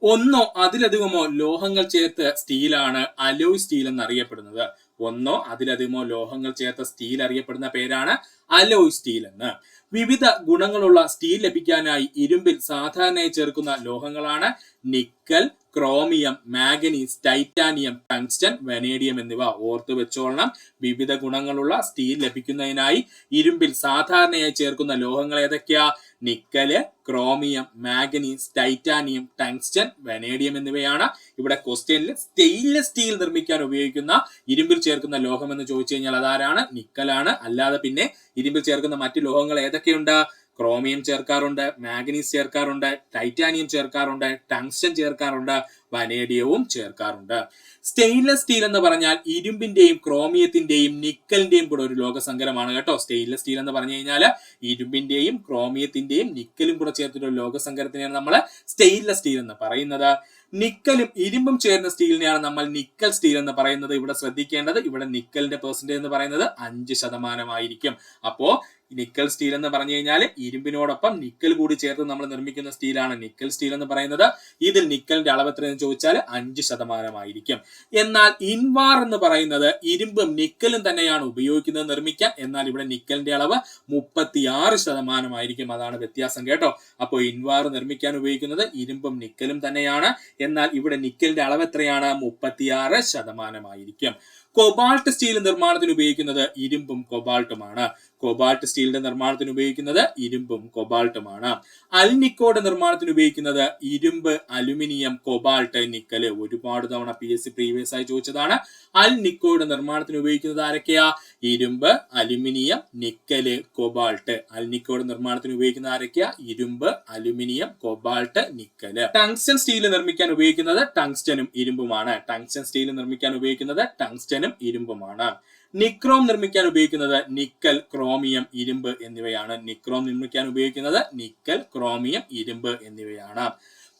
ഒന്നോ അതിലധികമോ ലോഹങ്ങൾ ചേർത്ത് സ്റ്റീലാണ് അലോയ് സ്റ്റീൽ എന്നറിയപ്പെടുന്നത്. ഒന്നോ അതിലധികമോ ലോഹങ്ങൾ ചേർത്ത സ്റ്റീൽ അറിയപ്പെടുന്ന പേരാണ് അലോയ് സ്റ്റീൽ എന്ന്. വിവിധ ഗുണങ്ങളുള്ള സ്റ്റീൽ ലഭിക്കാനായി ഇരുമ്പിൽ സാധാരണയായി ചേർക്കുന്ന ലോഹങ്ങളാണ് nickel, chromium, manganese, titanium, tungsten, vanadium എന്നിവ. ഓർത്തു വെച്ചോളണം, വിവിധ ഗുണങ്ങളുള്ള സ്റ്റീൽ ലഭിക്കുന്നതിനായി ഇരുമ്പിൽ സാധാരണയായി ചേർക്കുന്ന ലോഹങ്ങൾ ഏതൊക്കെയാ? നിക്കല്, chromium, manganese, titanium, tungsten, vanadium എന്നിവയാണ്. ഇവിടെ ക്വസ്റ്റ്യനിൽ സ്റ്റെയിൻലെസ് സ്റ്റീൽ നിർമ്മിക്കാൻ ഉപയോഗിക്കുന്ന ഇരുമ്പിൽ ചേർക്കുന്ന ലോഹം എന്ന് ചോദിച്ചു കഴിഞ്ഞാൽ അതാരാണ്? നിക്കലാണ്. അല്ലാതെ പിന്നെ ഇരുമ്പിൽ ചേർക്കുന്ന മറ്റു ലോഹങ്ങൾ ഏതൊക്കെയുണ്ട്? ക്രോമിയം ചേർക്കാറുണ്ട്, മാംഗനീസ് ചേർക്കാറുണ്ട്, ടൈറ്റാനിയം ചേർക്കാറുണ്ട്, ടങ്സ്റ്റൺ ചേർക്കാറുണ്ട്, വനേഡിയവും ചേർക്കാറുണ്ട്. സ്റ്റെയിൻലെസ് സ്റ്റീൽ എന്ന് പറഞ്ഞാൽ ഇരുമ്പിന്റെയും ക്രോമിയത്തിന്റെയും നിക്കലിന്റെയും കൂടെ ഒരു ലോകസങ്കരമാണ് കേട്ടോ. സ്റ്റെയിൻലെസ് സ്റ്റീൽ എന്ന് പറഞ്ഞു കഴിഞ്ഞാൽ ഇരുമ്പിന്റെയും ക്രോമിയത്തിന്റെയും നിക്കലും കൂടെ ചേർത്തിട്ട് ഒരു ലോകസങ്കരത്തിനെയാണ് നമ്മൾ സ്റ്റെയിൻലെസ് സ്റ്റീൽ എന്ന് പറയുന്നത്. നിക്കലും ഇരുമ്പും ചേർന്ന സ്റ്റീലിനെയാണ് നമ്മൾ നിക്കൽ സ്റ്റീൽ എന്ന് പറയുന്നത്. ഇവിടെ ശ്രദ്ധിക്കേണ്ടത്, ഇവിടെ നിക്കലിന്റെ പെർസെന്റേജ് എന്ന് പറയുന്നത് 5% ആയിരിക്കും. അപ്പോ നിക്കൽ സ്റ്റീൽ എന്ന് പറഞ്ഞു കഴിഞ്ഞാൽ ഇരുമ്പിനോടൊപ്പം നിക്കൽ കൂടി ചേർത്ത് നമ്മൾ നിർമ്മിക്കുന്ന സ്റ്റീലാണ് നിക്കൽ സ്റ്റീൽ എന്ന് പറയുന്നത്. ഇതിൽ നിക്കലിന്റെ അളവ് എത്രയെന്ന് ചോദിച്ചാൽ 5% എന്നാൽ ഇൻവാർ എന്ന് പറയുന്നത് ഇരുമ്പും നിക്കലും തന്നെയാണ് ഉപയോഗിക്കുന്നത് നിർമ്മിക്കാൻ. എന്നാൽ ഇവിടെ നിക്കലിന്റെ അളവ് 36% അതാണ് വ്യത്യാസം കേട്ടോ. അപ്പോൾ ഇൻവാർ നിർമ്മിക്കാൻ ഉപയോഗിക്കുന്നത് ഇരുമ്പും നിക്കലും തന്നെയാണ്. എന്നാൽ ഇവിടെ നിക്കലിന്റെ അളവ് എത്രയാണ്? 36%. കൊബാൾട്ട് സ്റ്റീൽ നിർമ്മാണത്തിന് ഉപയോഗിക്കുന്നത് ഇരുമ്പും കൊബാൾട്ടുമാണ്. കൊബാൾട്ട് സ്റ്റീലിന്റെ നിർമ്മാണത്തിന് ഉപയോഗിക്കുന്നത് ഇരുമ്പും കൊബാൾട്ടുമാണ്. അൽനിക്കോയുടെ നിർമ്മാണത്തിന് ഉപയോഗിക്കുന്നത് ഇരുമ്പ്, അലുമിനിയം, കൊബാൾട്ട്, നിക്കല്. ഒരുപാട് തവണ PSC പ്രീവിയസ് ആയി ചോദിച്ചതാണ്. അൽനിക്കോയുടെ നിർമ്മാണത്തിന് ഉപയോഗിക്കുന്നത് ആരൊക്കെയാ? ഇരുമ്പ്, അലുമിനിയം, നിക്കല്, കൊബാൾട്ട്. അൽനിക്കോയുടെ നിർമ്മാണത്തിന് ഉപയോഗിക്കുന്നത് ആരൊക്കെയാ? ഇരുമ്പ്, അലുമിനിയം, കൊബാൾട്ട്, നിക്കല്. ടങ്സ്റ്റൻ സ്റ്റീൽ നിർമ്മിക്കാൻ ഉപയോഗിക്കുന്നത് ടങ്സ്റ്റനും ഇരുമ്പുമാണ്. ടങ്സ്റ്റൻ സ്റ്റീൽ നിർമ്മിക്കാൻ ഉപയോഗിക്കുന്നത് ടങ്സ്റ്റനും ഇരുമ്പുമാണ്. നിക്രോം നിർമ്മിക്കാൻ ഉപയോഗിക്കുന്നത് നിക്കൽ, ക്രോമിയം, ഇരുമ്പ് എന്നിവയാണ്. നിക്രോം നിർമ്മിക്കാൻ ഉപയോഗിക്കുന്നത് നിക്കൽ, ക്രോമിയം, ഇരുമ്പ് എന്നിവയാണ്.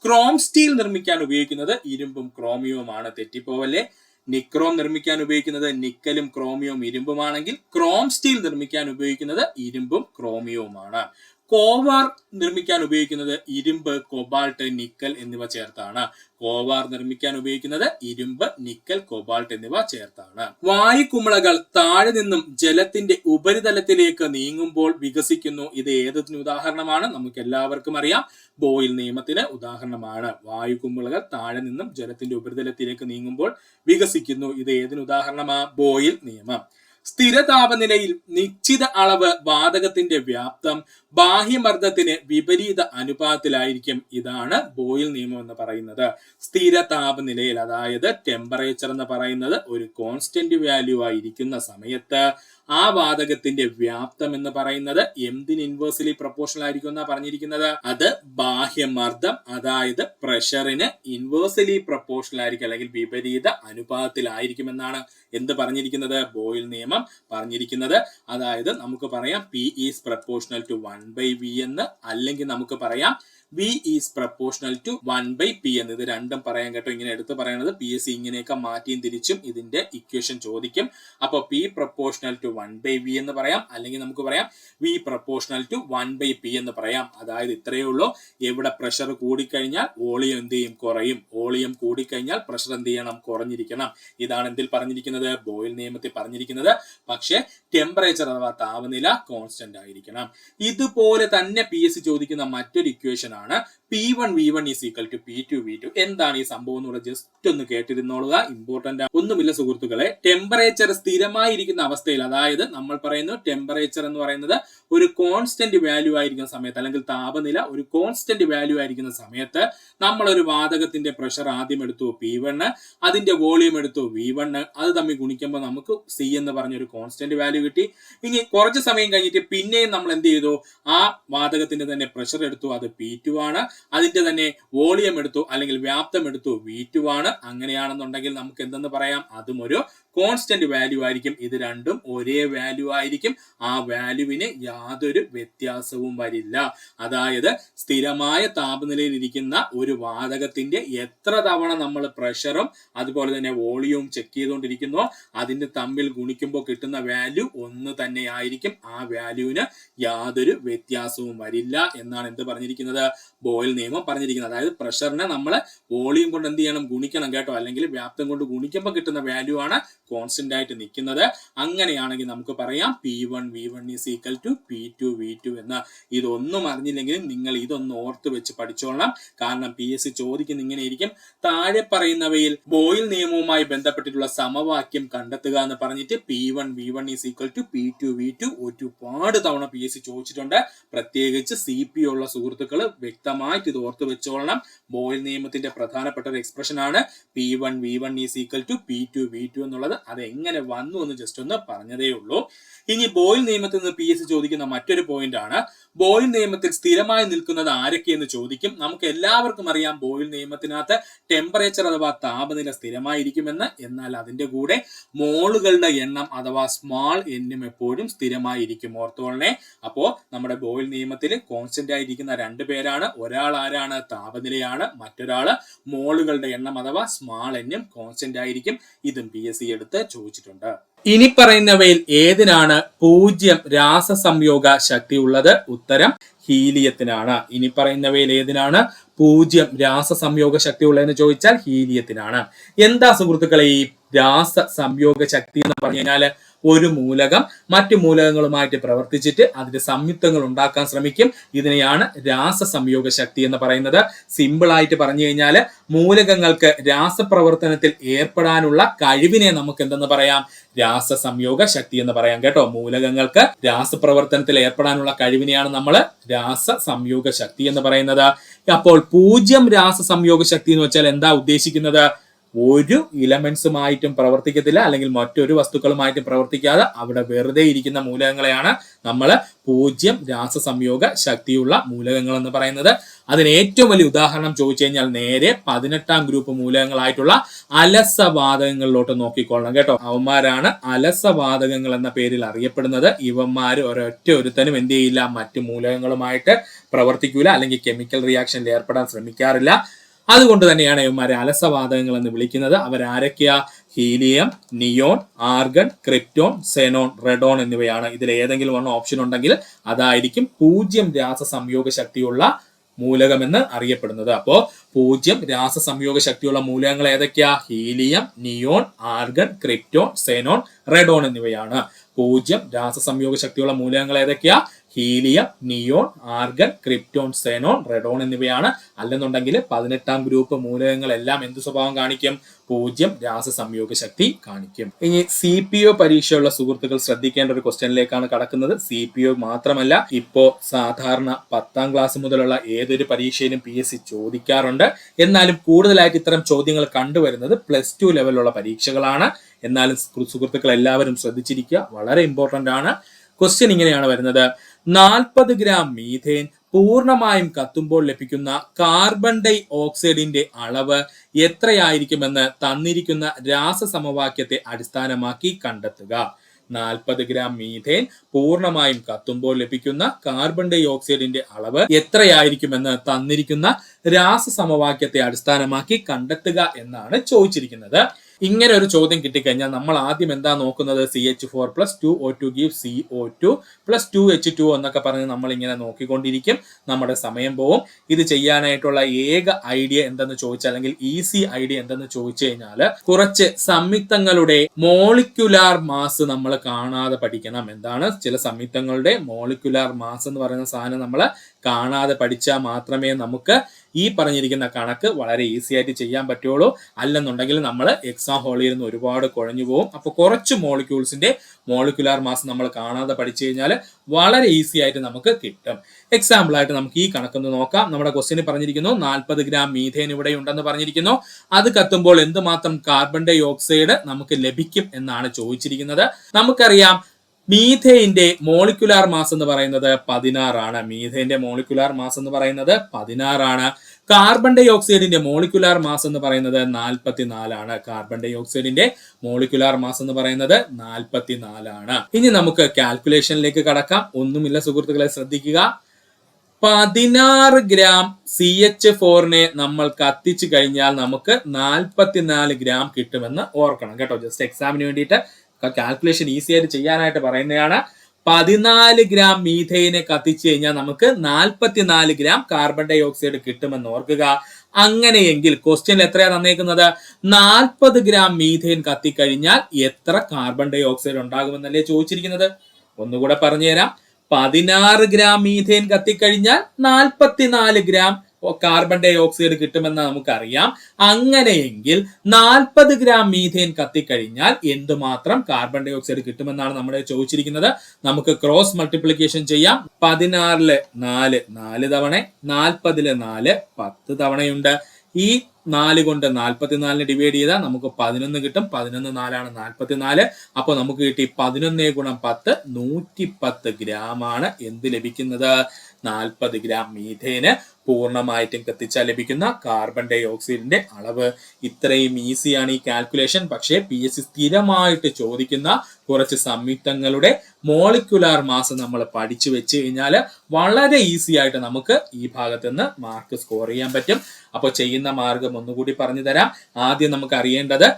ക്രോം സ്റ്റീൽ നിർമ്മിക്കാൻ ഉപയോഗിക്കുന്നത് ഇരുമ്പും ക്രോമിയവുമാണ്. തെറ്റിപ്പോവല്ലേ. നിക്രോം നിർമ്മിക്കാൻ ഉപയോഗിക്കുന്നത് നിക്കലും ക്രോമിയവും ഇരുമ്പുമാണെങ്കിൽ ക്രോം സ്റ്റീൽ നിർമ്മിക്കാൻ ഉപയോഗിക്കുന്നത് ഇരുമ്പും ക്രോമിയവുമാണ്. കോവാർ നിർമ്മിക്കാൻ ഉപയോഗിക്കുന്നത് ഇരുമ്പ്, കൊബാൾട്ട്, നിക്കൽ എന്നിവ ചേർത്താണ്. കോവാർ നിർമ്മിക്കാൻ ഉപയോഗിക്കുന്നത് ഇരുമ്പ്, നിക്കൽ, കൊബാൾട്ട് എന്നിവ ചേർത്താണ്. വായുകുമിളകൾ താഴെ നിന്നും ജലത്തിന്റെ ഉപരിതലത്തിലേക്ക് നീങ്ങുമ്പോൾ വികസിക്കുന്നു. ഇത് ഏതിന് ഉദാഹരണമാണ്? നമുക്ക് എല്ലാവർക്കും അറിയാം, ബോയിൽ നിയമത്തിന് ഉദാഹരണമാണ്. വായുകുമിളകൾ താഴെ നിന്നും ജലത്തിന്റെ ഉപരിതലത്തിലേക്ക് നീങ്ങുമ്പോൾ വികസിക്കുന്നു. ഇത് ഏതിന് ഉദാഹരണമാ? ബോയിൽ നിയമം. സ്ഥിര താപനിലയിൽ നിശ്ചിത അളവ് വാതകത്തിന്റെ വ്യാപ്തം ബാഹ്യമർദ്ദത്തിന് വിപരീത അനുപാതത്തിലായിരിക്കും. ഇതാണ് ബോയിൽ നിയമം എന്ന് പറയുന്നത്. സ്ഥിര താപനിലയിൽ, അതായത് ടെമ്പറേച്ചർ എന്ന് പറയുന്നത് ഒരു കോൺസ്റ്റന്റ് വാല്യൂ ആയിരിക്കുന്ന സമയത്ത് ആ വാതകത്തിന്റെ വ്യാപ്തം എന്ന് പറയുന്നത് എന്തിന് ഇൻവേഴ്സ്ലി പ്രൊപ്പോർഷണൽ ആയിരിക്കും എന്നാ പറഞ്ഞിരിക്കുന്നത്? അത് ബാഹ്യമർദ്ദം, അതായത് പ്രഷറിന് ഇൻവേഴ്സ്ലി പ്രൊപ്പോർഷണൽ ആയിരിക്കും, അല്ലെങ്കിൽ വിപരീത അനുപാതത്തിലായിരിക്കും എന്നാണ് എന്ത് പറഞ്ഞിരിക്കുന്നത്? ബോയിൽ നിയമം പറഞ്ഞിരിക്കുന്നത്. അതായത് നമുക്ക് പറയാം P is proportional to 1/V എന്ന്, അല്ലെങ്കിൽ നമുക്ക് പറയാം V is proportional to 1/P എന്ന്. ഇത് രണ്ടും പറയാൻ കേട്ടോ. ഇങ്ങനെ എടുത്ത് പറയണത് PSC ഇങ്ങനെയൊക്കെ മാറ്റിയും തിരിച്ചും ഇതിന്റെ ഇക്വേഷൻ ചോദിക്കും. അപ്പോൾ P പ്രൊപ്പോർഷണൽ ടു 1/V എന്ന് പറയാം, അല്ലെങ്കിൽ നമുക്ക് പറയാം V പ്രൊപ്പോർഷണൽ ടു 1/P എന്ന് പറയാം. അതായത് ഇത്രയേ ഉള്ളൂ. എവിടെ പ്രഷർ കൂടിക്കഴിഞ്ഞാൽ വോളിയം എന്ത് ചെയ്യും? കുറയും. വോളിയം കൂടിക്കഴിഞ്ഞാൽ പ്രഷർ എന്ത് ചെയ്യണം? കുറഞ്ഞിരിക്കണം. ഇതാണ് എന്തിൽ പറഞ്ഞിരിക്കുന്നത്? ബോയിൽ നിയമത്തിൽ പറഞ്ഞിരിക്കുന്നത്. പക്ഷേ ടെമ്പറേച്ചർ അഥവാ താപനില കോൺസ്റ്റന്റ് ആയിരിക്കണം. ഇതുപോലെ തന്നെ PSC ചോദിക്കുന്ന മറ്റൊരു ഇക്വേഷൻ ആണ് P1 V1 is equal to P2 V2. എന്താണ് ഈ സംഭവം എന്നുള്ള ജസ്റ്റ് ഒന്ന് കേട്ടിരുന്നോളുക. ഇമ്പോർട്ടന്റ് ഒന്നുമില്ല സുഹൃത്തുക്കളെ. ടെമ്പറേച്ചർ സ്ഥിരമായിരിക്കുന്ന അവസ്ഥയിൽ, അതായത് നമ്മൾ പറയുന്നു ടെമ്പറേച്ചർ എന്ന് പറയുന്നത് ഒരു കോൺസ്റ്റന്റ് വാല്യൂ ആയിരിക്കുന്ന സമയത്ത്, അല്ലെങ്കിൽ താപനില ഒരു കോൺസ്റ്റന്റ് വാല്യൂ ആയിരിക്കുന്ന സമയത്ത് നമ്മൾ ഒരു വാതകത്തിന്റെ പ്രഷർ ആദ്യം എടുത്തു P1, അതിന്റെ വോളിയം എടുത്തു V1, അത് തമ്മിൽ ഗുണിക്കുമ്പോൾ നമുക്ക് C എന്ന് പറഞ്ഞൊരു കോൺസ്റ്റന്റ് വാല്യൂ കിട്ടി. ഇനി കുറച്ച് സമയം കഴിഞ്ഞിട്ട് പിന്നെയും നമ്മൾ എന്ത് ചെയ്തു? ആ വാതകത്തിന്റെ തന്നെ പ്രഷർ എടുത്തു, അത് P2 ആണ്. അതിന്റെ തന്നെ വോളിയം എടുത്തു, അല്ലെങ്കിൽ വ്യാപ്തം എടുത്തു, V2 ആണ്. അങ്ങനെയാണെന്നുണ്ടെങ്കിൽ നമുക്ക് എന്തെന്ന് പറയാം? അതും ഒരു കോൺസ്റ്റന്റ് വാല്യൂ ആയിരിക്കും. ഇത് രണ്ടും ഒരേ വാല്യൂ ആയിരിക്കും. ആ വാല്യൂവിന് യാതൊരു വ്യത്യാസവും വരില്ല. അതായത് സ്ഥിരമായ താപനിലയിൽ ഇരിക്കുന്ന ഒരു വാതകത്തിന്റെ എത്ര തവണ നമ്മൾ പ്രഷറും അതുപോലെ തന്നെ വോളിയവും ചെക്ക് ചെയ്തുകൊണ്ടിരിക്കുന്നോ അതിന്റെ തമ്മിൽ ഗുണിക്കുമ്പോൾ കിട്ടുന്ന വാല്യൂ ഒന്ന് തന്നെ ആയിരിക്കും. ആ വാല്യൂവിന് യാതൊരു വ്യത്യാസവും വരില്ല എന്നാണ് എന്ത് പറഞ്ഞിരിക്കുന്നത്? ബോയിൽ നിയമം പറഞ്ഞിരിക്കുന്നത്. അതായത് പ്രഷറിനെ നമ്മൾ വോളിയം കൊണ്ട് എന്ത് ചെയ്യണം? ഗുണിക്കണം കേട്ടോ. അല്ലെങ്കിൽ വ്യാപ്തം കൊണ്ട് ഗുണിക്കുമ്പോൾ കിട്ടുന്ന വാല്യൂ ആണ് കോൺസ്റ്റന്റ് ആയിട്ട് നിൽക്കുന്നത്. അങ്ങനെയാണെങ്കിൽ നമുക്ക് പറയാം P1 V1 is equal to P2 V2 എന്ന്. ഇതൊന്നും അറിഞ്ഞില്ലെങ്കിലും നിങ്ങൾ ഇതൊന്ന് ഓർത്ത് വെച്ച് പഠിച്ചോളണം. കാരണം PSC ചോദിക്കുന്ന ഇങ്ങനെ ഇരിക്കും, താഴെ പറയുന്നവയിൽ ബോയിൽ നിയമവുമായി ബന്ധപ്പെട്ടിട്ടുള്ള സമവാക്യം കണ്ടെത്തുക എന്ന് പറഞ്ഞിട്ട് P1 V1 is equal to P2 V2 ഒരുപാട് തവണ PSC ചോദിച്ചിട്ടുണ്ട്. പ്രത്യേകിച്ച് CP ഉള്ള സുഹൃത്തുക്കൾ വ്യക്തമായിട്ട് ഇത് ഓർത്ത് വെച്ചോളണം. ബോയിൽ നിയമത്തിന്റെ പ്രധാനപ്പെട്ട ഒരു എക്സ്പ്രഷൻ ആണ് P1 V1 is equal to P2 V2 എന്നുള്ളത്. അത് എങ്ങനെ വന്നു എന്ന് ജസ്റ്റ് ഒന്ന് പറഞ്ഞതേ ഉള്ളൂ. ഇനി ബോയിൽ നിയമത്തിൽ നിന്ന് PSC ചോദിക്കുന്ന മറ്റൊരു പോയിന്റ് ആണ്, ബോയിൽ നിയമത്തിൽ സ്ഥിരമായി നിൽക്കുന്നത് ആരൊക്കെയെന്ന് ചോദിക്കും. നമുക്ക് എല്ലാവർക്കും അറിയാം ബോയിൽ നിയമത്തിനകത്ത് ടെമ്പറേച്ചർ അഥവാ താപനില സ്ഥിരമായിരിക്കുമെന്ന്. എന്നാൽ അതിന്റെ കൂടെ മോളുകളുടെ എണ്ണം അഥവാ സ്മാൾ എന്നും എപ്പോഴും സ്ഥിരമായിരിക്കും. ഓർത്തോളനെ. അപ്പോ നമ്മുടെ ബോയിൽ നിയമത്തിൽ കോൺസ്റ്റന്റ് ആയിരിക്കുന്ന രണ്ട് പേരാണ്. ഒരാൾ ആരാണ്? താപനിലയാണ്. മറ്റൊരാള് മോളുകളുടെ എണ്ണം അഥവാ സ്മാൾ എന്നും കോൺസ്റ്റന്റ് ആയിരിക്കും. ഇതും PSC എടുത്ത് ചോദിച്ചിട്ടുണ്ട്. ഇനി പറയുന്നവയിൽ ഏതിനാണ് 0 രാസസംയോഗ ശക്തി ഉള്ളത്? ഉത്തരം ഹീലിയത്തിനാണ്. ഇനി പറയുന്നവയിൽ ഏതിനാണ് 0 രാസസംയോഗ ശക്തി ഉള്ളതെന്ന് ചോദിച്ചാൽ ഹീലിയത്തിനാണ്. എന്താ സുഹൃത്തുക്കളെ ഈ രാസസംയോഗ ശക്തി എന്ന് പറഞ്ഞു കഴിഞ്ഞാല് ഒരു മൂലകം മറ്റു മൂലകങ്ങളുമായിട്ട് പ്രവർത്തിച്ചിട്ട് അതിന്റെ സംയുക്തങ്ങൾ ഉണ്ടാക്കാൻ ശ്രമിക്കും. ഇതിനെയാണ് രാസസംയോഗ ശക്തി എന്ന് പറയുന്നത്. സിമ്പിൾ ആയിട്ട് പറഞ്ഞു കഴിഞ്ഞാൽ മൂലകങ്ങൾക്ക് രാസപ്രവർത്തനത്തിൽ ഏർപ്പെടാനുള്ള കഴിവിനെ നമുക്ക് എന്തെന്ന് പറയാം? രാസസംയോഗ ശക്തി എന്ന് പറയാം കേട്ടോ. മൂലകങ്ങൾക്ക് രാസപ്രവർത്തനത്തിൽ ഏർപ്പെടാനുള്ള കഴിവിനെയാണ് നമ്മൾ രാസസംയോഗ ശക്തി എന്ന് പറയുന്നത്. അപ്പോൾ 0 രാസസംയോഗ ശക്തി എന്ന് വെച്ചാൽ എന്താ ഉദ്ദേശിക്കുന്നത്? ഒരു ഇലമെന്റ്സുമായിട്ടും പ്രവർത്തിക്കത്തില്ല, അല്ലെങ്കിൽ മറ്റൊരു വസ്തുക്കളുമായിട്ടും പ്രവർത്തിക്കാതെ അവിടെ വെറുതെ ഇരിക്കുന്ന മൂലകങ്ങളെയാണ് നമ്മൾ 0 രാസസംയോഗ ശക്തിയുള്ള മൂലകങ്ങൾ എന്ന് പറയുന്നത്. അതിന് ഏറ്റവും വലിയ ഉദാഹരണം ചോദിച്ചു കഴിഞ്ഞാൽ നേരെ 18ാം ഗ്രൂപ്പ് മൂലകങ്ങളായിട്ടുള്ള അലസവാതകങ്ങളിലോട്ട് നോക്കിക്കൊള്ളണം കേട്ടോ. അവന്മാരാണ് അലസവാതകങ്ങൾ എന്ന പേരിൽ അറിയപ്പെടുന്നത്. ഇവന്മാർ ഒരുത്തനും എന്ത് ചെയ്യില്ല? മറ്റു മൂലകങ്ങളുമായിട്ട് പ്രവർത്തിക്കൂല, അല്ലെങ്കിൽ കെമിക്കൽ റിയാക്ഷനിൽ ഏർപ്പെടാൻ ശ്രമിക്കാറില്ല. അതുകൊണ്ട് തന്നെയാണ് ഇവന്മാരെ അലസവാതകങ്ങൾ എന്ന് വിളിക്കുന്നത്. അവരാരൊക്കെയാ? Helium, neon, argon, krypton, xenon, radon എന്നിവയാണ്. ഇതിൽ ഏതെങ്കിലും ഒന്ന് ഓപ്ഷൻ ഉണ്ടെങ്കിൽ അതായിരിക്കും 0 രാസസംയോഗ ശക്തിയുള്ള മൂലകമെന്ന് അറിയപ്പെടുന്നത്. അപ്പോ 0 രാസസംയോഗ ശക്തിയുള്ള മൂലകങ്ങൾ ഏതൊക്കെയാ? Helium, neon, argon, krypton, xenon, radon എന്നിവയാണ്. 0 രാസസംയോഗ ശക്തിയുള്ള മൂലകങ്ങൾ ഏതൊക്കെയാ? Helium, neon, argon, krypton, xenon, radon എന്നിവയാണ്. അല്ലെന്നുണ്ടെങ്കിൽ 18ാം ഗ്രൂപ്പ് മൂലകങ്ങളെല്ലാം എന്ത് സ്വഭാവം കാണിക്കും? 0 രാസസംയോഗ ശക്തി കാണിക്കും. ഇനി CPO പരീക്ഷയുള്ള സുഹൃത്തുക്കൾ ശ്രദ്ധിക്കേണ്ട ഒരു ക്വസ്റ്റ്യനിലേക്കാണ് കടക്കുന്നത്. CPO മാത്രമല്ല, ഇപ്പോ സാധാരണ 10ാം ക്ലാസ് മുതലുള്ള ഏതൊരു പരീക്ഷയിലും PSC ചോദിക്കാറുണ്ട്. എന്നാലും കൂടുതലായിട്ട് ഇത്തരം ചോദ്യങ്ങൾ കണ്ടുവരുന്നത് +2 ലെവലിലുള്ള പരീക്ഷകളാണ്. എന്നാലും സുഹൃത്തുക്കൾ എല്ലാവരും ശ്രദ്ധിച്ചിരിക്കുക, വളരെ ഇമ്പോർട്ടന്റ് ആണ്. ക്വസ്റ്റ്യൻ ഇങ്ങനെയാണ് വരുന്നത്: 40 ഗ്രാം മീഥേൻ പൂർണ്ണമായും കത്തുമ്പോൾ ലഭിക്കുന്ന കാർബൺ ഡൈ ഓക്സൈഡിന്റെ അളവ് എത്രയായിരിക്കുമെന്ന് തന്നിരിക്കുന്ന രാസസമവാക്യത്തെ അടിസ്ഥാനമാക്കി കണ്ടെത്തുക. 40 ഗ്രാം മീഥേൻ പൂർണ്ണമായും കത്തുമ്പോൾ ലഭിക്കുന്ന കാർബൺ ഡൈ ഓക്സൈഡിന്റെ അളവ് എത്രയായിരിക്കുമെന്ന് തന്നിരിക്കുന്ന രാസസമവാക്യത്തെ അടിസ്ഥാനമാക്കി കണ്ടെത്തുക എന്നാണ് ചോദിച്ചിരിക്കുന്നത്. ഇങ്ങനെ ഒരു ചോദ്യം കിട്ടിക്കഴിഞ്ഞാൽ നമ്മൾ ആദ്യം എന്താ നോക്കുന്നത്? CH4 + 2O2 gives CO2 + 2H2O എന്നൊക്കെ പറഞ്ഞ് നമ്മൾ ഇങ്ങനെ നോക്കിക്കൊണ്ടിരിക്കും. നമ്മുടെ സമയം പോവും. ഇത് ചെയ്യാനായിട്ടുള്ള ഏക ഐഡിയ എന്തെന്ന് ചോദിച്ചാൽ, അല്ലെങ്കിൽ ഈസി ഐഡിയ എന്തെന്ന് ചോദിച്ചു കഴിഞ്ഞാൽ, കുറച്ച് സംയുക്തങ്ങളുടെ മോളിക്യുലാർ മാസ് നമ്മൾ കാണാതെ പഠിക്കണം. എന്താണ്? ചില സംയുക്തങ്ങളുടെ മോളിക്യുലാർ മാസ് എന്ന് പറയുന്ന സാധനം നമ്മൾ കാണാതെ പഠിച്ചാൽ മാത്രമേ നമുക്ക് ഈ പറഞ്ഞിരിക്കുന്ന കണക്ക് വളരെ ഈസി ആയിട്ട് ചെയ്യാൻ പറ്റുള്ളൂ. അല്ലെന്നുണ്ടെങ്കിൽ നമ്മൾ എക്സാം ഹാളിൽ നിന്ന് ഒരുപാട് കുഴഞ്ഞു പോകും. അപ്പോൾ കുറച്ച് മോളിക്യൂൾസിന്റെ മോളിക്യുലാർ മാസ് നമ്മൾ കാണാതെ പഠിച്ചു കഴിഞ്ഞാൽ വളരെ ഈസി ആയിട്ട് നമുക്ക് കിട്ടും. എക്സാമ്പിൾ ആയിട്ട് നമുക്ക് ഈ കണക്കൊന്ന് നോക്കാം. നമ്മുടെ ക്വസ്റ്റ്യന് പറഞ്ഞിരിക്കുന്നു 40 ഗ്രാം മീഥേൻ ഇവിടെ ഉണ്ടെന്ന് പറഞ്ഞിരിക്കുന്നു. അത് കത്തുമ്പോൾ എന്തുമാത്രം കാർബൺ ഡൈ ഓക്സൈഡ് നമുക്ക് ലഭിക്കും എന്നാണ് ചോദിച്ചിരിക്കുന്നത്. നമുക്കറിയാം മീഥേന്റെ മോളിക്യുലാർ മാസ് എന്ന് പറയുന്നത് 16 ആണ്. മീഥേന്റെ മോളിക്യുലാർ മാസ് എന്ന് പറയുന്നത് 16 ആണ്. കാർബൺ ഡൈ ഓക്സൈഡിന്റെ മോളിക്യുലാർ മാസ് എന്ന് പറയുന്നത് 44 ആണ്. കാർബൺ ഡൈ ഓക്സൈഡിന്റെ മോളിക്യുലാർ മാസ് എന്ന് പറയുന്നത് 44 ആണ്. ഇനി നമുക്ക് കാൽക്കുലേഷനിലേക്ക് കടക്കാം. ഒന്നുമില്ല സുഹൃത്തുക്കളെ, ശ്രദ്ധിക്കുക. 16 ഗ്രാം CH4നെ നമ്മൾ കത്തിച്ചു കഴിഞ്ഞാൽ നമുക്ക് 44 ഗ്രാം കിട്ടുമെന്ന് ഓർക്കണം കേട്ടോ. ജസ്റ്റ് എക്സാമിന് വേണ്ടിയിട്ട് കാൽക്കുലേഷൻ ഈസി ആയിട്ട് ചെയ്യാനായിട്ട് പറയുന്നതാണ്. 14 ഗ്രാം മീഥേനെ കത്തിച്ചു കഴിഞ്ഞാൽ നമുക്ക് 44 ഗ്രാം കാർബൺ ഡൈ ഓക്സൈഡ് കിട്ടുമെന്ന് ഓർക്കുക. അങ്ങനെയെങ്കിൽ ക്വസ്റ്റ്യൻ എത്രയാ തന്നേക്കുന്നത്? 40 ഗ്രാം മീഥേൻ കത്തിക്കഴിഞ്ഞാൽ എത്ര കാർബൺ ഡൈ ഓക്സൈഡ് ഉണ്ടാകുമെന്നല്ലേ ചോദിച്ചിരിക്കുന്നത്. ഒന്നുകൂടെ പറഞ്ഞുതരാം. 16 ഗ്രാം മീഥേൻ കത്തിക്കഴിഞ്ഞാൽ 44 ഗ്രാം കാർബൺ ഡൈ ഓക്സൈഡ് കിട്ടുമെന്ന് നമുക്കറിയാം. അങ്ങനെയെങ്കിൽ 40 ഗ്രാം മീഥേൻ കത്തിക്കഴിഞ്ഞാൽ എന്തുമാത്രം കാർബൺ ഡൈ ഓക്സൈഡ് കിട്ടുമെന്നാണ് നമ്മുടെ ചോദിച്ചിരിക്കുന്നത്. നമുക്ക് ക്രോസ് മൾട്ടിപ്ലിക്കേഷൻ ചെയ്യാം. 16 4 4 തവണ, 40 4 10 തവണയുണ്ട്. ഈ 4 കൊണ്ട് 44 ഡിവൈഡ് ചെയ്താൽ നമുക്ക് 11 കിട്ടും. 11 4 44. അപ്പൊ നമുക്ക് കിട്ടി 11 × 10 110 ഗ്രാം ആണ് എന്ത് ലഭിക്കുന്നത്? 40 ഗ്രാം മീഥേന് പൂർണ്ണമായിട്ടും കത്തിച്ചാൽ ലഭിക്കുന്ന കാർബൺ ഡൈ ഓക്സൈഡിന്റെ അളവ്. ഇത്രയും ഈസിയാണ് ഈ കാൽക്കുലേഷൻ. പക്ഷേ PSC സ്ഥിരമായിട്ട് ചോദിക്കുന്ന കുറച്ച് സംയുക്തങ്ങളുടെ മോളിക്കുലാർ മാസ് നമ്മൾ പഠിച്ചു വെച്ച് കഴിഞ്ഞാൽ വളരെ ഈസി ആയിട്ട് നമുക്ക് ഈ ഭാഗത്ത് നിന്ന് മാർക്ക് സ്കോർ ചെയ്യാൻ പറ്റും. അപ്പോൾ ചെയ്യുന്ന മാർഗം ഒന്നുകൂടി പറഞ്ഞു തരാം. ആദ്യം നമുക്ക് അറിയേണ്ടത്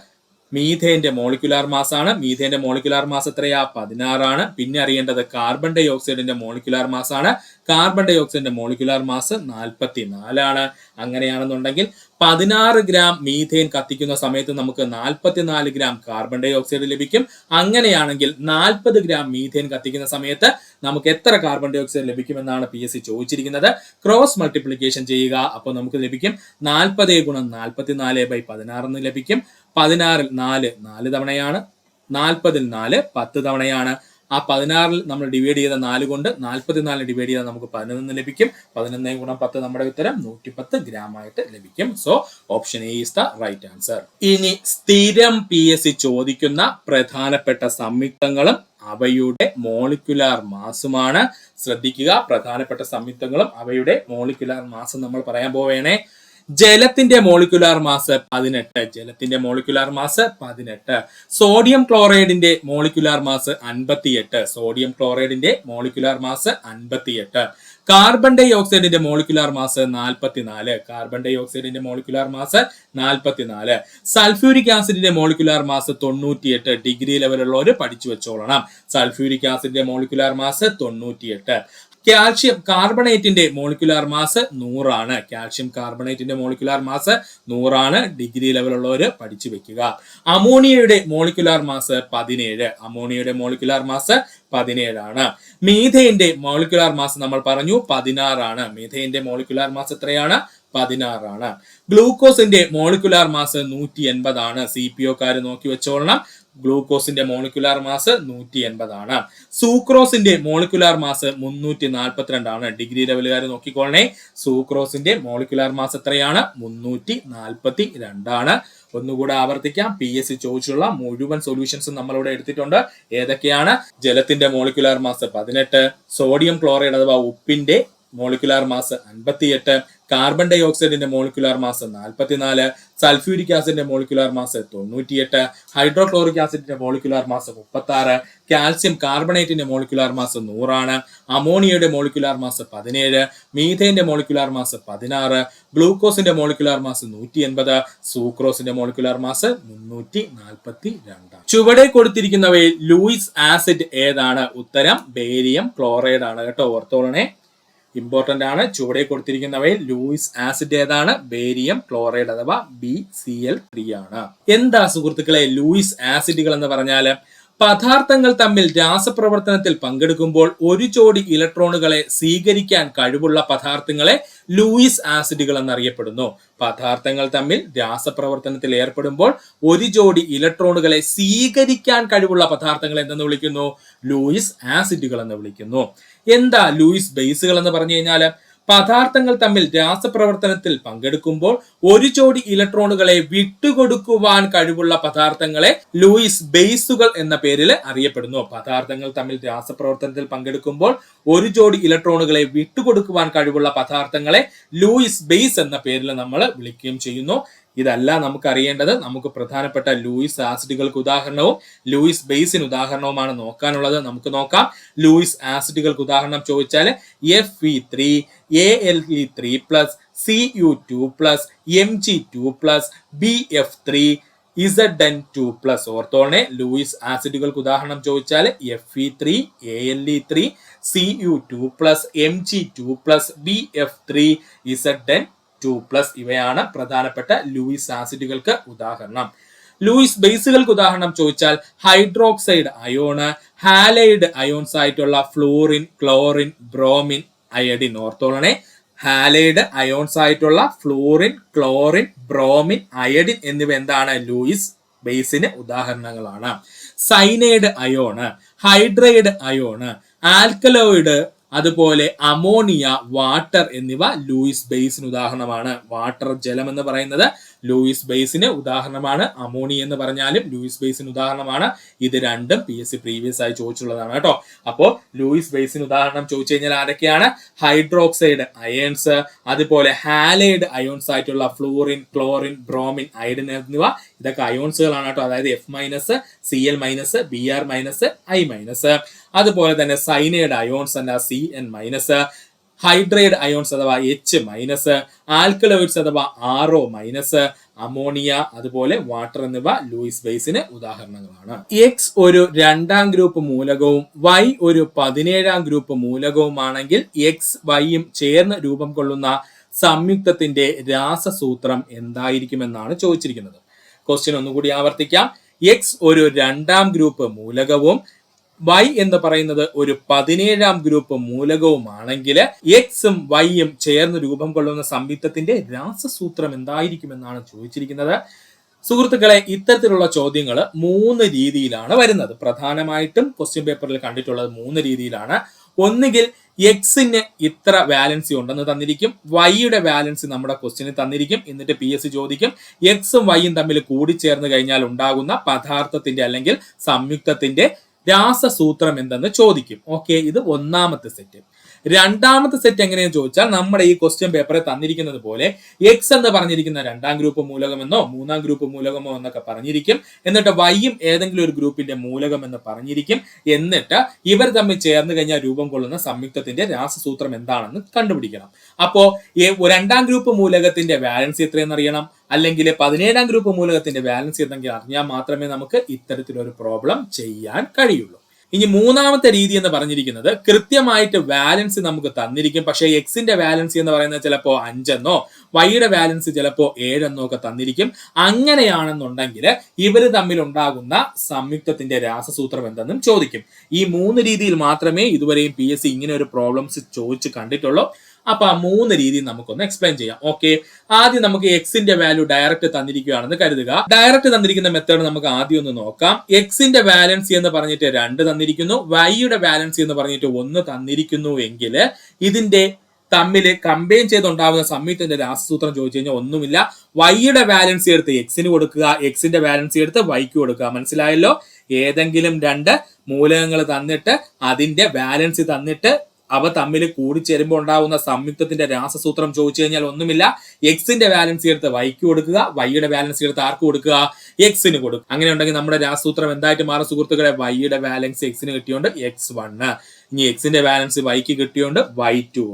മീഥേന്റെ മോളിക്കുലാർ മാസ് ആണ്. മീഥേന്റെ മോളിക്കുലാർ മാസ് എത്രയാ? 16 ആണ്. പിന്നെ അറിയേണ്ടത് കാർബൺ ഡൈ ഓക്സൈഡിന്റെ മോളിക്കുലാർ മാസ് ആണ്. കാർബൺ ഡൈ ഓക്സൈഡിന്റെ മോളിക്കുലാർ മാസ് 44 ആണ്. അങ്ങനെയാണെന്നുണ്ടെങ്കിൽ 16 ഗ്രാം മീഥേൻ കത്തിക്കുന്ന സമയത്ത് നമുക്ക് 44 ഗ്രാം കാർബൺ ഡൈ ഓക്സൈഡ് ലഭിക്കും. അങ്ങനെയാണെങ്കിൽ 40 ഗ്രാം മീഥേൻ കത്തിക്കുന്ന സമയത്ത് നമുക്ക് എത്ര കാർബൺ ഡൈ ഓക്സൈഡ് ലഭിക്കുമെന്നാണ് PSC ചോദിച്ചിരിക്കുന്നത്. ക്രോസ് മൾട്ടിപ്ലിക്കേഷൻ ചെയ്യുക. അപ്പോൾ നമുക്ക് ലഭിക്കും 40 ഗുണം 44/16 എന്ന് ലഭിക്കും. 16ൽ 4 തവണയാണ്. 40ൽ 4 10 തവണയാണ്. ആ 16ൽ നമ്മൾ ഡിവൈഡ് ചെയ്ത 4 കൊണ്ട് 44 ഡിവൈഡ് ചെയ്താൽ നമുക്ക് 11 ലഭിക്കും. 11 ഗുണം 10 നമ്മുടെ ഉത്തരം 110 ഗ്രാം ആയിട്ട് ലഭിക്കും. So option A is the right answer. ഇനി സ്ഥിരം PSC ചോദിക്കുന്ന പ്രധാനപ്പെട്ട സംയുക്തങ്ങളും അവയുടെ മോളിക്കുലാർ മാസുമാണ്. ശ്രദ്ധിക്കുക, പ്രധാനപ്പെട്ട സംയുക്തങ്ങളും അവയുടെ മോളിക്കുലാർ മാസും നമ്മൾ പറയാൻ പോവേണേ. ജലത്തിന്റെ മോളിക്കുലാർ മാസ് 18. ജലത്തിന്റെ മോളിക്കുലാർ മാസ് 18. സോഡിയം ക്ലോറൈഡിന്റെ മോളിക്കുലാർ മാസ് 58. സോഡിയം ക്ലോറൈഡിന്റെ മോളിക്കുലാർ മാസ് 58. കാർബൺ ഡൈ ഓക്സൈഡിന്റെ മോളിക്കുലാർ മാസ് 44. കാർബൺ ഡൈ ഓക്സൈഡിന്റെ മോളിക്കുലാർ മാസ് 44. സൾഫ്യൂരിക് ആസിഡിന്റെ മോളിക്കുലാർ മാസ് 98. ഡിഗ്രി ലെവലുള്ളവർ പഠിച്ചു വെച്ചോളണം. സൾഫ്യൂരിക് ആസിഡിന്റെ മോളിക്കുലാർ മാസ് 98. കാൽഷ്യം കാർബണേറ്റിന്റെ മോളിക്കുലാർ മാസ് 100 ആണ്. കാൽഷ്യം കാർബണേറ്റിന്റെ മോളിക്കുലാർ മാസ് 100 ആണ്. ഡിഗ്രി ലെവലുള്ളവർ പഠിച്ചു വെക്കുക. അമോണിയയുടെ മോളിക്കുലാർ മാസ് 17. അമോണിയയുടെ മോളിക്കുലാർ മാസ് 17 ആണ്. മീഥേന്റെ മോളിക്കുലാർ മാസ് നമ്മൾ പറഞ്ഞു 16 ആണ്. മീഥേന്റെ മോളിക്കുലാർ മാസ് എത്രയാണ്? 16 ആണ്. ഗ്ലൂക്കോസിന്റെ മോളിക്കുലാർ മാസ് 180 ആണ്. CPO-കാര് നോക്കി വെച്ചോളണം. ഗ്ലൂക്കോസിന്റെ മോളിക്കുലാർ മാസ് 180 ആണ്. സൂക്രോസിന്റെ മോളിക്കുലാർ മാസ് 342 ആണ്. ഡിഗ്രി ലെവലുകാർ നോക്കിക്കോളണേ. സൂക്രോസിന്റെ മോളിക്കുലാർ മാസ് എത്രയാണ്? 342 ആണ്. ഒന്നുകൂടെ ആവർത്തിക്കാം. PSC ചോദിച്ചുള്ള മുഴുവൻ സൊല്യൂഷൻസും നമ്മളിവിടെ എടുത്തിട്ടുണ്ട്. ഏതൊക്കെയാണ്? ജലത്തിന്റെ മോളിക്കുലാർ മാസ് 18, സോഡിയം ക്ലോറൈഡ് അഥവാ ഉപ്പിന്റെ മോളിക്കുലാർ മാസ് 58, കാർബൺ ഡൈ ഓക്സൈഡിന്റെ മോളിക്കുലാർ മാസ് 44, സൾഫ്യൂരിക് ആസിഡിന്റെ മോളിക്കുലാർ മാസ് 98, ഹൈഡ്രോക്ലോറിക് ആസിഡിന്റെ മോളിക്കുലാർ മാസ് 36, കാൽസ്യം കാർബണേറ്റിന്റെ മോളിക്കുലാർ മാസ് 100 ആണ്. അമോണിയയുടെ മോളിക്കുലാർ മാസ് 17, മീഥേന്റെ മോളിക്കുലാർ മാസ് 16, ഗ്ലൂക്കോസിന്റെ മോളിക്കുലാർ മാസ് 180, സൂക്രോസിന്റെ മോളിക്കുലാർ മാസ് 342. ചുവടെ കൊടുത്തിരിക്കുന്നവയിൽ ലൂയിസ് ആസിഡ് ഏതാണ്? ഉത്തരം ബേരിയം ക്ലോറൈഡ് ആണ് കേട്ടോ. ഓർത്തോളണേ, ഇമ്പോർട്ടന്റ് ആണ്. ചുവടെ കൊടുത്തിരിക്കുന്നവയിൽ ലൂയിസ് ആസിഡ് ഏതാണ്? ബേരിയം ക്ലോറൈഡ് അഥവാ BCl3 ആണ്. എന്താ സുഹൃത്തുക്കളെ ലൂയിസ് ആസിഡുകൾ എന്ന് പറഞ്ഞാല്? പദാർത്ഥങ്ങൾ തമ്മിൽ രാസപ്രവർത്തനത്തിൽ പങ്കെടുക്കുമ്പോൾ ഒരു ജോഡി ഇലക്ട്രോണുകളെ സ്വീകരിക്കാൻ കഴിവുള്ള പദാർത്ഥങ്ങളെ ലൂയിസ് ആസിഡുകൾ എന്നറിയപ്പെടുന്നു. പദാർത്ഥങ്ങൾ തമ്മിൽ രാസപ്രവർത്തനത്തിൽ ഏർപ്പെടുമ്പോൾ ഒരു ജോഡി ഇലക്ട്രോണുകളെ സ്വീകരിക്കാൻ കഴിവുള്ള പദാർത്ഥങ്ങൾ എന്തെന്ന് വിളിക്കുന്നു? ലൂയിസ് ആസിഡുകൾ എന്ന് വിളിക്കുന്നു. എന്താ ലൂയിസ് ബേസുകൾ എന്ന് പറഞ്ഞു കഴിഞ്ഞാൽ? പദാർത്ഥങ്ങൾ തമ്മിൽ രാസപ്രവർത്തനത്തിൽ പങ്കെടുക്കുമ്പോൾ ഒരു ജോഡി ഇലക്ട്രോണുകളെ വിട്ടുകൊടുക്കുവാൻ കഴിവുള്ള പദാർത്ഥങ്ങളെ ലൂയിസ് ബേസുകൾ എന്ന പേരിൽ അറിയപ്പെടുന്നു. പദാർത്ഥങ്ങൾ തമ്മിൽ രാസപ്രവർത്തനത്തിൽ പങ്കെടുക്കുമ്പോൾ ഒരു ജോഡി ഇലക്ട്രോണുകളെ വിട്ടുകൊടുക്കുവാൻ കഴിവുള്ള പദാർത്ഥങ്ങളെ ലൂയിസ് ബേസ് എന്ന പേരിൽ നമ്മൾ വിളിക്കുകയും ചെയ്യുന്നു. ഇതല്ല നമുക്ക് അറിയേണ്ടത്. നമുക്ക് പ്രധാനപ്പെട്ട ലൂയിസ് ആസിഡുകൾക്ക് ഉദാഹരണവും ലൂയിസ് ബേസിന് ഉദാഹരണവുമാണ് നോക്കാനുള്ളത്. നമുക്ക് നോക്കാം. ലൂയിസ് ആസിഡുകൾക്ക് ഉദാഹരണം ചോദിച്ചാൽ Fe3, Al3+, Cu2+, Mg2+, Bf3, Zn2+. ഓർത്തോണേ, Luis ആസിഡുകൾക്ക് ഉദാഹരണം ചോദിച്ചാൽ Fe3, Al3, Cu2+, Mg2+, Bf3, Zn2+. ഇവയാണ് പ്രധാനപ്പെട്ട ലൂയിസ് ആസിഡുകൾക്ക് ഉദാഹരണം. ലൂയിസ് ബേസുകൾക്ക് ഉദാഹരണം ചോദിച്ചാൽ ഹൈഡ്രോക്സൈഡ് അയോണ്, ഹാലൈഡ് അയോൺസ് ആയിട്ടുള്ള ഫ്ലൂറിൻ, ക്ലോറിൻ, ബ്രോമിൻ, അയഡിൻ. ഓർത്തോളണേ, ഹാലൈഡ് അയോൺസ് ആയിട്ടുള്ള ഫ്ലൂറിൻ, ക്ലോറിൻ, ബ്രോമിൻ, അയഡിൻ എന്നിവ എന്താണ്? ലൂയിസ് ബേസിന് ഉദാഹരണങ്ങളാണ്. Cyanide ion, hydride ion, alkaloid, അതുപോലെ അമോണിയ, വാട്ടർ എന്നിവ ലൂയിസ് ബേസിന് ഉദാഹരണമാണ്. വാട്ടർ ജലം എന്ന് പറയുന്നത് ലൂയിസ് ബേസിന് ഉദാഹരണമാണ്. അമോണിയ എന്ന് പറഞ്ഞാലും ലൂയിസ് ബേസിന് ഉദാഹരണമാണ്. ഇത് രണ്ടും PSC പ്രീവിയസ് ആയി ചോദിച്ചുള്ളതാണ് കേട്ടോ. അപ്പോൾ ലൂയിസ് ബേസിന് ഉദാഹരണം ചോദിച്ചു കഴിഞ്ഞാൽ ആരൊക്കെയാണ്? ഹൈഡ്രോക്സൈഡ് അയൺസ്, അതുപോലെ ഹാലൈഡ് അയോൺസ് ആയിട്ടുള്ള ഫ്ലൂറിൻ, ക്ലോറിൻ, ബ്രോമിൻ, അയഡിൻ എന്നിവ ഇതൊക്കെ അയോൺസുകളാണ് കേട്ടോ. അതായത് F-Cl-, Br-, I-. അതുപോലെ തന്നെ സൈനൈഡ് അയോൺസ് അല്ല Cn-, ഹൈഡ്രൈഡ് അയോൺസ് അഥവാ H-, ആൽക്കലോയിഡ്സ് അഥവാ RO-, അമോണിയ, അതുപോലെ വാട്ടർ എന്നിവ ലൂയിസ് ബേസിന് ഉദാഹരണങ്ങളാണ്. X ഒരു 2ാം ഗ്രൂപ്പ് മൂലകവും Y ഒരു 17ാം ഗ്രൂപ്പ് മൂലകവുമാണെങ്കിൽ X, Yയും ചേർന്ന് രൂപം കൊള്ളുന്ന സംയുക്തത്തിന്റെ രാസസൂത്രം എന്തായിരിക്കുമെന്നാണ് ചോദിച്ചിരിക്കുന്നത്. ക്വസ്റ്റ്യൻ ഒന്നുകൂടി ആവർത്തിക്കാം. X ഒരു 2ാം ഗ്രൂപ്പ് മൂലകവും Y എന്ന് പറയുന്നത് ഒരു 17ാം ഗ്രൂപ്പ് മൂലകവുമാണെങ്കിൽ Xഉം Yയും ചേർന്ന് രൂപം കൊള്ളുന്ന സംയുക്തത്തിന്റെ രാസസൂത്രം എന്തായിരിക്കുമെന്നാണ് ചോദിച്ചിരിക്കുന്നത്. സുഹൃത്തുക്കളെ, ഇത്തരത്തിലുള്ള ചോദ്യങ്ങൾ 3 രീതിയിലാണ് വരുന്നത്. പ്രധാനമായിട്ടും ക്വസ്റ്റ്യൻ പേപ്പറിൽ കണ്ടിട്ടുള്ളത് 3 രീതിയിലാണ്. ഒന്നുകിൽ എക്സിന് ഇത്ര വാലൻസി ഉണ്ടെന്ന് തന്നിരിക്കും, വൈയുടെ വാലൻസി നമ്മുടെ ക്വസ്റ്റ്യനിൽ തന്നിരിക്കും. എന്നിട്ട് PSC ചോദിക്കും എക്സും വൈയും തമ്മിൽ കൂടിച്ചേർന്ന് കഴിഞ്ഞാൽ ഉണ്ടാകുന്ന പദാർത്ഥത്തിന്റെ അല്ലെങ്കിൽ സംയുക്തത്തിന്റെ രാസസൂത്രം എന്തെന്ന് ചോദിക്കും. ഓക്കെ, ഇത് ഒന്നാമത്തെ സെറ്റ്. രണ്ടാമത്തെ സെറ്റ് എങ്ങനെയെന്ന് ചോദിച്ചാൽ നമ്മുടെ ഈ ക്വസ്റ്റ്യൻ പേപ്പറിൽ തന്നിരിക്കുന്നത് പോലെ എക്സ് എന്ന് പറഞ്ഞിരിക്കുന്ന 2ാം ഗ്രൂപ്പ് മൂലകമെന്നോ 3ാം ഗ്രൂപ്പ് മൂലകമോ എന്നൊക്കെ പറഞ്ഞിരിക്കും. എന്നിട്ട് വൈയും ഏതെങ്കിലും ഒരു ഗ്രൂപ്പിന്റെ മൂലകം എന്ന് പറഞ്ഞിരിക്കും. എന്നിട്ട് ഇവർ തമ്മിൽ ചേർന്ന് കഴിഞ്ഞാൽ രൂപം കൊള്ളുന്ന സംയുക്തത്തിന്റെ രാസസൂത്രം എന്താണെന്ന് കണ്ടുപിടിക്കണം. അപ്പോ 2ാം ഗ്രൂപ്പ് മൂലകത്തിന്റെ വാലൻസി എത്രയെന്ന് അറിയണം, അല്ലെങ്കിൽ 17ാം ഗ്രൂപ്പ് മൂലകത്തിന്റെ വാലൻസി എന്തെങ്കിലും അറിഞ്ഞാൽ മാത്രമേ നമുക്ക് ഇത്തരത്തിലൊരു പ്രോബ്ലം ചെയ്യാൻ കഴിയുള്ളൂ. ഇനി മൂന്നാമത്തെ രീതി എന്ന് പറഞ്ഞിരിക്കുന്നത് കൃത്യമായിട്ട് വാലൻസി നമുക്ക് തന്നിരിക്കും, പക്ഷേ എക്സിന്റെ വാലൻസി എന്ന് പറയുന്നത് ചിലപ്പോൾ 5 എന്നോ വൈയുടെ വാലൻസി ചിലപ്പോൾ 7 എന്നോ ഒക്കെ തന്നിരിക്കും. അങ്ങനെയാണെന്നുണ്ടെങ്കിൽ ഇവർ തമ്മിൽ ഉണ്ടാകുന്ന സംയുക്തത്തിന്റെ രാസസൂത്രം എന്തെന്നും ചോദിക്കും. ഈ 3 രീതിയിൽ മാത്രമേ ഇതുവരെയും PSC ഇങ്ങനെ ഒരു പ്രോബ്ലംസ് ചോദിച്ച് കണ്ടിട്ടുള്ളൂ. അപ്പൊ ആ 3 രീതി നമുക്കൊന്ന് എക്സ്പ്ലെയിൻ ചെയ്യാം. ഓക്കെ, ആദ്യം നമുക്ക് എക്സിന്റെ വാല്യൂ ഡയറക്റ്റ് തന്നിരിക്കുകയാണെന്ന് കരുതുക. ഡയറക്റ്റ് തന്നിരിക്കുന്ന മെത്തേഡ് നമുക്ക് ആദ്യം ഒന്ന് നോക്കാം. എക്സിന്റെ വാലൻസി എന്ന് പറഞ്ഞിട്ട് 2 തന്നിരിക്കുന്നു, വൈയുടെ വാലൻസി എന്ന് പറഞ്ഞിട്ട് 1 തന്നിരിക്കുന്നു എങ്കിൽ ഇതിന്റെ തമ്മിൽ കമ്പൈൻ ചെയ്തുണ്ടാവുന്ന സംയുക്തത്തിന്റെ രാസസൂത്രം ചോദിച്ചു കഴിഞ്ഞാൽ ഒന്നുമില്ല. വൈയുടെ വാലൻസി എടുത്ത് എക്സിന് കൊടുക്കുക, എക്സിന്റെ വാലൻസി എടുത്ത് വൈക്ക് കൊടുക്കുക. മനസ്സിലായല്ലോ? ഏതെങ്കിലും 2 മൂലകങ്ങൾ തന്നിട്ട് അതിന്റെ വാലൻസി തന്നിട്ട് അവ തമ്മിൽ കൂടിച്ചേരുമ്പോൾ ഉണ്ടാവുന്ന സംയുക്തത്തിന്റെ രാസസൂത്രം ചോദിച്ചു കഴിഞ്ഞാൽ ഒന്നുമില്ല. എക്സിന്റെ വാലൻസി എടുത്ത് വൈക്ക് കൊടുക്കുക, വൈയുടെ വാലൻസി എടുത്ത് ആർക്ക് കൊടുക്കുക? എക്സിന് കൊടുക്കുക. അങ്ങനെ ഉണ്ടെങ്കിൽ നമ്മുടെ രാസസൂത്രം എന്തായിട്ട് മാറും സുഹൃത്തുക്കളെ? വൈയുടെ വാലൻസി എക്സിന് കിട്ടിയോണ്ട് X1, ഇനി എക്സിന്റെ വാലൻസി വൈക്ക് കിട്ടിയോണ്ട് Y2.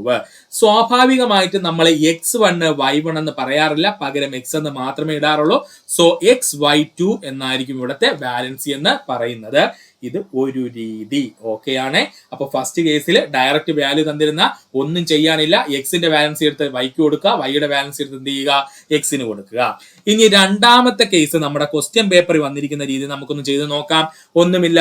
സ്വാഭാവികമായിട്ട് നമ്മൾ X1 Y1 എന്ന് പറയാറില്ല, പകരം X എന്ന് മാത്രമേ ഇടാറുള്ളൂ. സോ XY2 എന്നായിരിക്കും ഇവിടുത്തെ വാലൻസി എന്ന് പറയുന്നത്. ഇത് ഒരു രീതി. ഓക്കെ ആണ്. അപ്പൊ ഫസ്റ്റ് കേസിൽ ഡയറക്റ്റ് വാല്യൂ തന്നിരുന്ന ഒന്നും ചെയ്യാനില്ല, എക്സിന്റെ വാലൻസി എടുത്ത് വൈക്ക് കൊടുക്കുക, വൈയുടെ വാലൻസി എടുത്ത് എന്ത് ചെയ്യുക? എക്സിന് കൊടുക്കുക. ഇനി രണ്ടാമത്തെ കേസ് നമ്മുടെ ക്വസ്റ്റ്യൻ പേപ്പറിൽ വന്നിരിക്കുന്ന രീതി നമുക്കൊന്ന് ചെയ്ത് നോക്കാം. ഒന്നുമില്ല,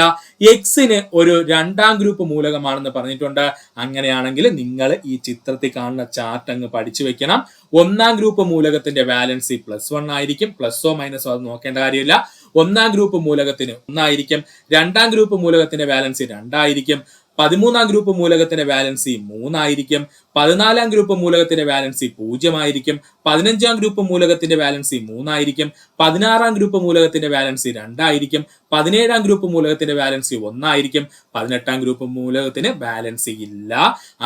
എക്സിന് ഒരു 2ാം ഗ്രൂപ്പ് മൂലകമാണെന്ന് പറഞ്ഞിട്ടുണ്ട്. അങ്ങനെയാണെങ്കിൽ നിങ്ങൾ ഈ ചിത്രത്തിൽ കാണുന്ന ചാർട്ട് അങ്ങ് പഠിച്ചു വെക്കണം. 1ാം ഗ്രൂപ്പ് മൂലകത്തിന്റെ വാലൻസി +1 ആയിരിക്കും. പ്ലസോ മൈനസോ അത് നോക്കേണ്ട കാര്യമില്ല. 1ാം ഗ്രൂപ്പ് മൂലകത്തിന് 1 ആയിരിക്കും. 2ാം ഗ്രൂപ്പ് മൂലകത്തിന്റെ വാലൻസി 2 ആയിരിക്കും. 13ാം ഗ്രൂപ്പ് മൂലകത്തിന്റെ വാലൻസി 3 ആയിരിക്കും. 14ാം ഗ്രൂപ്പ് മൂലകത്തിന്റെ വാലൻസി 0 ആയിരിക്കും. 15ാം ഗ്രൂപ്പ് മൂലകത്തിന്റെ വാലൻസി 3 ആയിരിക്കും. 16ാം ഗ്രൂപ്പ് മൂലകത്തിന്റെ വാലൻസി 2 ആയിരിക്കും. 17ാം ഗ്രൂപ്പ് മൂലകത്തിന്റെ വാലൻസി 1 ആയിരിക്കും. 18ാം ഗ്രൂപ്പ് മൂലകത്തിന് വാലൻസി ഇല്ല.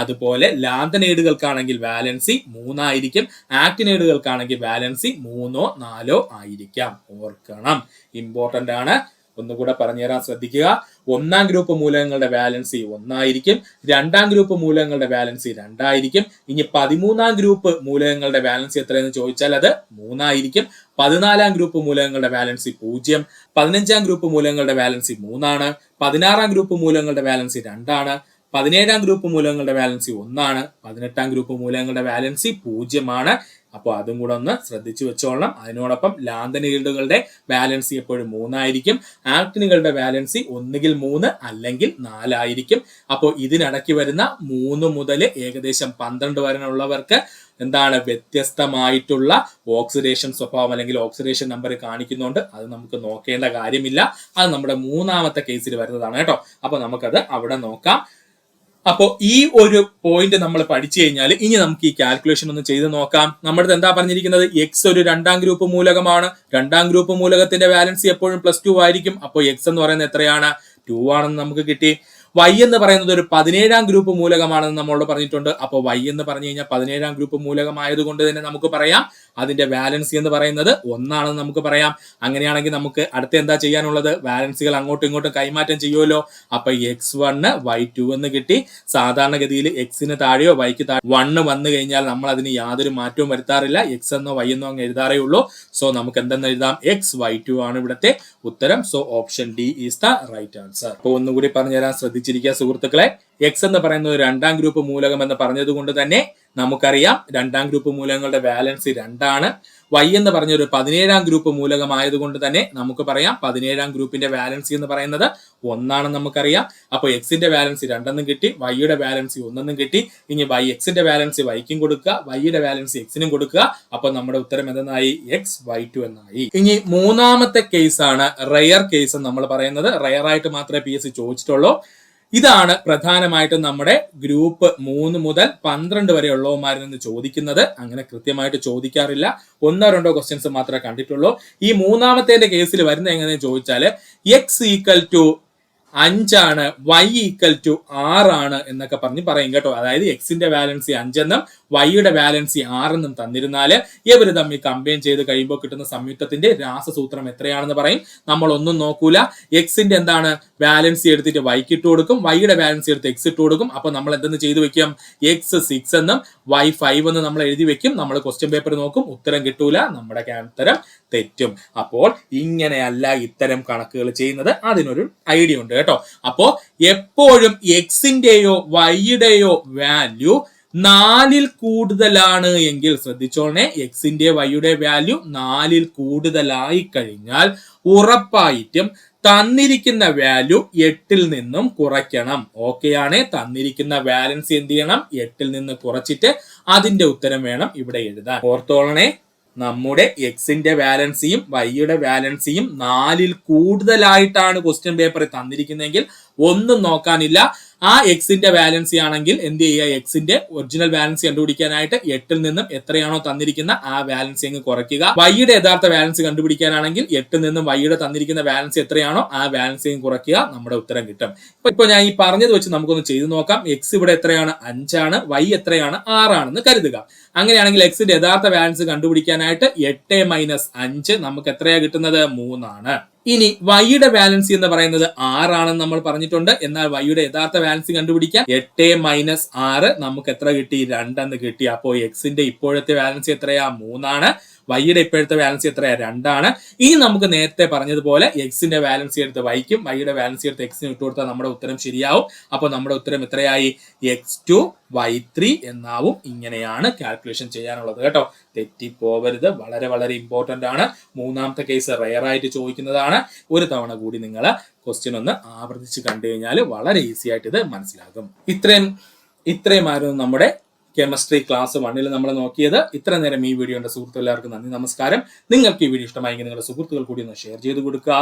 അതുപോലെ ലാന്തനൈഡുകൾക്കാണെങ്കിൽ വാലൻസി 3 ആയിരിക്കും. ആക്ടിനൈഡുകൾക്കാണെങ്കിൽ വാലൻസി 3 or 4 ആയിരിക്കാം. ഓർക്കണം, ഇമ്പോർട്ടന്റ് ആണ്. ഒന്നുകൂടെ പറഞ്ഞുതരാൻ ശ്രദ്ധിക്കുക. 1ാം ഗ്രൂപ്പ് മൂലകങ്ങളുടെ വാലൻസി 1 ആയിരിക്കും. 2ാം ഗ്രൂപ്പ് മൂലകങ്ങളുടെ വാലൻസി 2 ആയിരിക്കും. ഇനി 13ാം ഗ്രൂപ്പ് മൂലകങ്ങളുടെ വാലൻസി എത്രയെന്ന് ചോദിച്ചാൽ അത് 3 ആയിരിക്കും. 14ാം ഗ്രൂപ്പ് മൂലകങ്ങളുടെ വാലൻസി 0. 15ാം ഗ്രൂപ്പ് മൂലകങ്ങളുടെ വാലൻസി 3 ആണ്. 16ാം ഗ്രൂപ്പ് മൂലകങ്ങളുടെ വാലൻസി 2 ആണ്. 17ാം ഗ്രൂപ്പ് മൂലകങ്ങളുടെ വാലൻസി 1 ആണ്. 18ാം ഗ്രൂപ്പ് മൂലകങ്ങളുടെ വാലൻസി 0 ആണ്. അപ്പോൾ അതും കൂടെ ഒന്ന് ശ്രദ്ധിച്ചു വെച്ചോളണം. അതിനോടൊപ്പം ലാന്തനൈഡുകളുടെ വാലൻസി എപ്പോഴും 3 ആയിരിക്കും. ആക്ടിനുകളുടെ വാലൻസി ഒന്നുകിൽ 3 അല്ലെങ്കിൽ 4 ആയിരിക്കും. അപ്പോൾ ഇതിനിടയ്ക്ക് വരുന്ന 3 മുതൽ ഏകദേശം 12 വരെ ഉള്ളവർക്ക് എന്താണ് വ്യത്യസ്തമായിട്ടുള്ള ഓക്സിഡേഷൻ സ്വഭാവം അല്ലെങ്കിൽ ഓക്സിഡേഷൻ നമ്പർ കാണിക്കുന്നുണ്ട്. അത് നമുക്ക് നോക്കേണ്ട കാര്യമില്ല. അത് നമ്മുടെ മൂന്നാമത്തെ കേസിൽ വരുന്നതാണ് കേട്ടോ. അപ്പൊ നമുക്കത് അവിടെ നോക്കാം. അപ്പോ ഈ ഒരു പോയിന്റ് നമ്മൾ പഠിച്ചു കഴിഞ്ഞാൽ ഇനി നമുക്ക് ഈ കാൽക്കുലേഷൻ ഒന്ന് ചെയ്ത് നോക്കാം. നമ്മുടെ എന്താ പറഞ്ഞിരിക്കുന്നത്, എക്സ് ഒരു രണ്ടാം ഗ്രൂപ്പ് മൂലകമാണ്. രണ്ടാം ഗ്രൂപ്പ് മൂലകത്തിന്റെ വാലൻസി എപ്പോഴും +2 ആയിരിക്കും. അപ്പോൾ എക്സ് എന്ന് പറയുന്നത് എത്രയാണ്, 2 ആണെന്ന് നമുക്ക് കിട്ടി. y എന്ന് പറയുന്നത് ഒരു 17ാം ഗ്രൂപ്പ് മൂലകമാണെന്ന് നമ്മളോട് പറഞ്ഞിട്ടുണ്ട്. അപ്പോൾ y എന്ന് പറഞ്ഞു കഴിഞ്ഞാൽ 17ാം ഗ്രൂപ്പ് മൂലകമായതുകൊണ്ട് തന്നെ നമുക്ക് പറയാം അതിന്റെ വാലൻസി എന്ന് പറയുന്നത് 1 ആണെന്ന് നമുക്ക് പറയാം. അങ്ങനെയാണെങ്കിൽ നമുക്ക് അടുത്ത എന്താ ചെയ്യാനുള്ളത്, വാലൻസികൾ അങ്ങോട്ടും ഇങ്ങോട്ടും കൈമാറ്റം ചെയ്യുമല്ലോ. അപ്പൊ x1 y2 എന്ന് കിട്ടി. സാധാരണഗതിയിൽ എക്സിന് താഴെയോ വൈക്ക് താഴെ 1 വന്നു കഴിഞ്ഞാൽ നമ്മൾ അതിന് യാതൊരു മാറ്റവും വരുത്താറില്ല. എക്സ് എന്നോ y എന്നോ അങ്ങ് എഴുതാറേ ഉള്ളൂ. സോ നമുക്ക് എന്തെന്ന് എഴുതാം, xy2 ആണ് ഇവിടുത്തെ ഉത്തരം. So option D is the right answer. അപ്പൊ ഒന്നുകൂടി പറഞ്ഞുതരാൻ ശ്രദ്ധിച്ചിരിക്കുക സുഹൃത്തുക്കളെ. എക്സ് എന്ന് പറയുന്നത് രണ്ടാം ഗ്രൂപ്പ് മൂലകം എന്ന് പറഞ്ഞത് കൊണ്ട് തന്നെ നമുക്കറിയാം രണ്ടാം ഗ്രൂപ്പ് മൂലകങ്ങളുടെ വാലൻസി 2 ആണ്. y എന്ന് പറഞ്ഞ ഒരു 17ാം ഗ്രൂപ്പ് മൂലകം ആയതുകൊണ്ട് തന്നെ നമുക്ക് പറയാം 17ാം ഗ്രൂപ്പിന്റെ വാലൻസി എന്ന് പറയുന്നത് 1 ആണെന്ന് നമുക്കറിയാം. അപ്പോൾ എക്സിന്റെ വാലൻസി 2 എന്നും കിട്ടി, വൈയുടെ വാലൻസി 1 എന്നും കിട്ടി. ഇനി എക്സിന്റെ വാലൻസി വൈക്കും കൊടുക്കുക, വൈയുടെ വാലൻസി എക്സിനും കൊടുക്കുക. അപ്പൊ നമ്മുടെ ഉത്തരം എന്തെന്നായി, xy2 എന്നായി. ഇനി മൂന്നാമത്തെ കേസാണ് റെയർ കേസ് നമ്മൾ പറയുന്നത്. റെയർ ആയിട്ട് മാത്രമേ PSC ചോദിച്ചിട്ടുള്ളൂ. ഇതാണ് പ്രധാനമായിട്ടും നമ്മുടെ ഗ്രൂപ്പ് 3 മുതൽ 12 വരെ ഉള്ളവന്മാരിൽ നിന്ന് ചോദിക്കുന്നത്. അങ്ങനെ കൃത്യമായിട്ട് ചോദിക്കാറില്ല, 1-2 ക്വസ്റ്റ്യൻസ് മാത്രമേ കണ്ടിട്ടുള്ളൂ. ഈ മൂന്നാമത്തെ കേസിൽ വരുന്നത് എങ്ങനെയെന്ന് ചോദിച്ചാല് x = 5 ആണ്, y = 6 ആണ് എന്നൊക്കെ പറയും കേട്ടോ. അതായത് എക്സിന്റെ വാലൻസി 5 എന്നും വൈയുടെ വാലൻസി 6 എന്നും തന്നിരുന്നാല് ഇവർ തമ്മിൽ കമ്പൈൻ ചെയ്ത് കഴിയുമ്പോൾ കിട്ടുന്ന സംയുക്തത്തിന്റെ രാസസൂത്രം എത്രയാണെന്ന് പറയും. നമ്മൾ ഒന്നും നോക്കൂല, എക്സിന്റെ എന്താണ് വാലൻസി എടുത്തിട്ട് വൈക്ക് ഇട്ട് കൊടുക്കും, വൈയുടെ വാലൻസി എടുത്ത് എക്സ് ഇട്ട് കൊടുക്കും. അപ്പൊ നമ്മൾ എന്തെന്ന് ചെയ്തു വെക്കും, x 6 എന്നും y 5 എന്നും നമ്മൾ എഴുതി വെക്കും. നമ്മൾ ക്വസ്റ്റ്യൻ പേപ്പർ നോക്കും, ഉത്തരം കിട്ടൂല, നമ്മുടെ ഉത്തരം തെറ്റും. അപ്പോൾ ഇങ്ങനെയല്ല ഇത്തരം കണക്കുകൾ ചെയ്യുന്നത്. അതിനൊരു ഐഡിയ ഉണ്ട് കേട്ടോ. അപ്പോ എപ്പോഴും എക്സിന്റെയോ വൈയുടെയോ വാല്യൂ 4ൽ കൂടുതലാണ് എങ്കിൽ ശ്രദ്ധിച്ചോണേ, എക്സിന്റെ വൈയുടെ വാല്യൂ 4ൽ കൂടുതലായി കഴിഞ്ഞാൽ ഉറപ്പായിട്ടും തന്നിരിക്കുന്ന വാല്യൂ 8ൽ നിന്നും കുറയ്ക്കണം. ഓക്കെ ആണ്, തന്നിരിക്കുന്ന വാലൻസി എന്ത് ചെയ്യണം, 8ൽ നിന്ന് കുറച്ചിട്ട് അതിന്റെ ഉത്തരം വേണം ഇവിടെ എഴുതാൻ. ഓർത്തോളണേ, നമ്മുടെ എക്സിന്റെ വാലൻസിയും വൈയുടെ വാലൻസിയും 4ൽ കൂടുതലായിട്ടാണ് ക്വസ്റ്റ്യൻ പേപ്പറിൽ തന്നിരിക്കുന്നതെങ്കിൽ ഒന്നും നോക്കാനില്ല. ആ എക്സിന്റെ വാലൻസി ആണെങ്കിൽ എന്ത് ചെയ്യുക, എക്സിന്റെ ഒറിജിനൽ വാലൻസി കണ്ടുപിടിക്കാനായിട്ട് 8ൽ നിന്നും എത്രയാണോ തന്നിരിക്കുന്ന ആ വാലൻസി അങ്ങ് കുറയ്ക്കുക. വൈയുടെ യഥാർത്ഥ വാലൻസി കണ്ടുപിടിക്കാനാണെങ്കിൽ 8ൽ നിന്നും വൈയുടെ തന്നിരിക്കുന്ന വാലൻസി എത്രയാണോ ആ വാലൻസി അങ്ങ് കുറയ്ക്കുക, നമ്മുടെ ഉത്തരം കിട്ടും. ഇപ്പൊ ഞാൻ ഈ പറഞ്ഞത് വെച്ച് നമുക്കൊന്ന് ചെയ്തു നോക്കാം. എക്സ് ഇവിടെ എത്രയാണ്, 5 ആണ്, വൈ എത്രയാണ്, 6 ആണെന്ന് കരുതുക. അങ്ങനെയാണെങ്കിൽ എക്സിന്റെ യഥാർത്ഥ വാലൻസി കണ്ടുപിടിക്കാനായിട്ട് 8 - 5 നമുക്ക് എത്രയാ കിട്ടുന്നത്, 3 ആണ്. ഇനി വൈയുടെ വാലൻസി എന്ന് പറയുന്നത് 6 ആണെന്ന് നമ്മൾ പറഞ്ഞിട്ടുണ്ട്. എന്നാൽ വൈയുടെ യഥാർത്ഥ വാലൻസി കണ്ടുപിടിക്കാൻ 8 - 6 നമുക്ക് എത്ര കിട്ടി, 2 എന്ന് കിട്ടി. അപ്പോൾ എക്സിന്റെ ഇപ്പോഴത്തെ വാലൻസി എത്രയാ, 3 ആണ്. വൈയുടെ ഇപ്പോഴത്തെ വാലൻസി എത്രയാ, 2 ആണ്. ഇനി നമുക്ക് നേരത്തെ പറഞ്ഞതുപോലെ എക്സിന്റെ വാലൻസി എടുത്ത് വൈക്കും വൈയുടെ വാലൻസി എടുത്ത് എക്സിന് ഇട്ട് കൊടുത്താൽ നമ്മുടെ ഉത്തരം ശരിയാവും. അപ്പോൾ നമ്മുടെ ഉത്തരം എത്രയായി, x2 y3 എന്നാവും. ഇങ്ങനെയാണ് കാൽക്കുലേഷൻ ചെയ്യാനുള്ളത് കേട്ടോ. തെറ്റിപ്പോവരുത്, വളരെ വളരെ ഇമ്പോർട്ടന്റ് ആണ്. മൂന്നാമത്തെ കേസ് റെയർ ആയിട്ട് ചോദിക്കുന്നതാണ്. ഒരു തവണ കൂടി നിങ്ങൾ ക്വസ്റ്റ്യൻ ഒന്ന് ആവർത്തിച്ച് കണ്ടു കഴിഞ്ഞാൽ വളരെ ഈസി ആയിട്ട് ഇത് മനസ്സിലാകും. ഇത്രയുമായിരുന്നു നമ്മുടെ കെമിസ്ട്രി ക്ലാസ് 1ൽ നമ്മൾ നോക്കിയത്. ഇത്ര നേരം ഈ വീഡിയോ കണ്ട സുഹൃത്തുക്കൾ എല്ലാവർക്കും നന്ദി, നമസ്കാരം. നിങ്ങൾക്ക് ഈ വീഡിയോ ഇഷ്ടമായെങ്കിൽ നിങ്ങളുടെ സുഹൃത്തുക്കൾ കൂടി ഒന്ന് ഷെയർ ചെയ്ത് കൊടുക്കുക.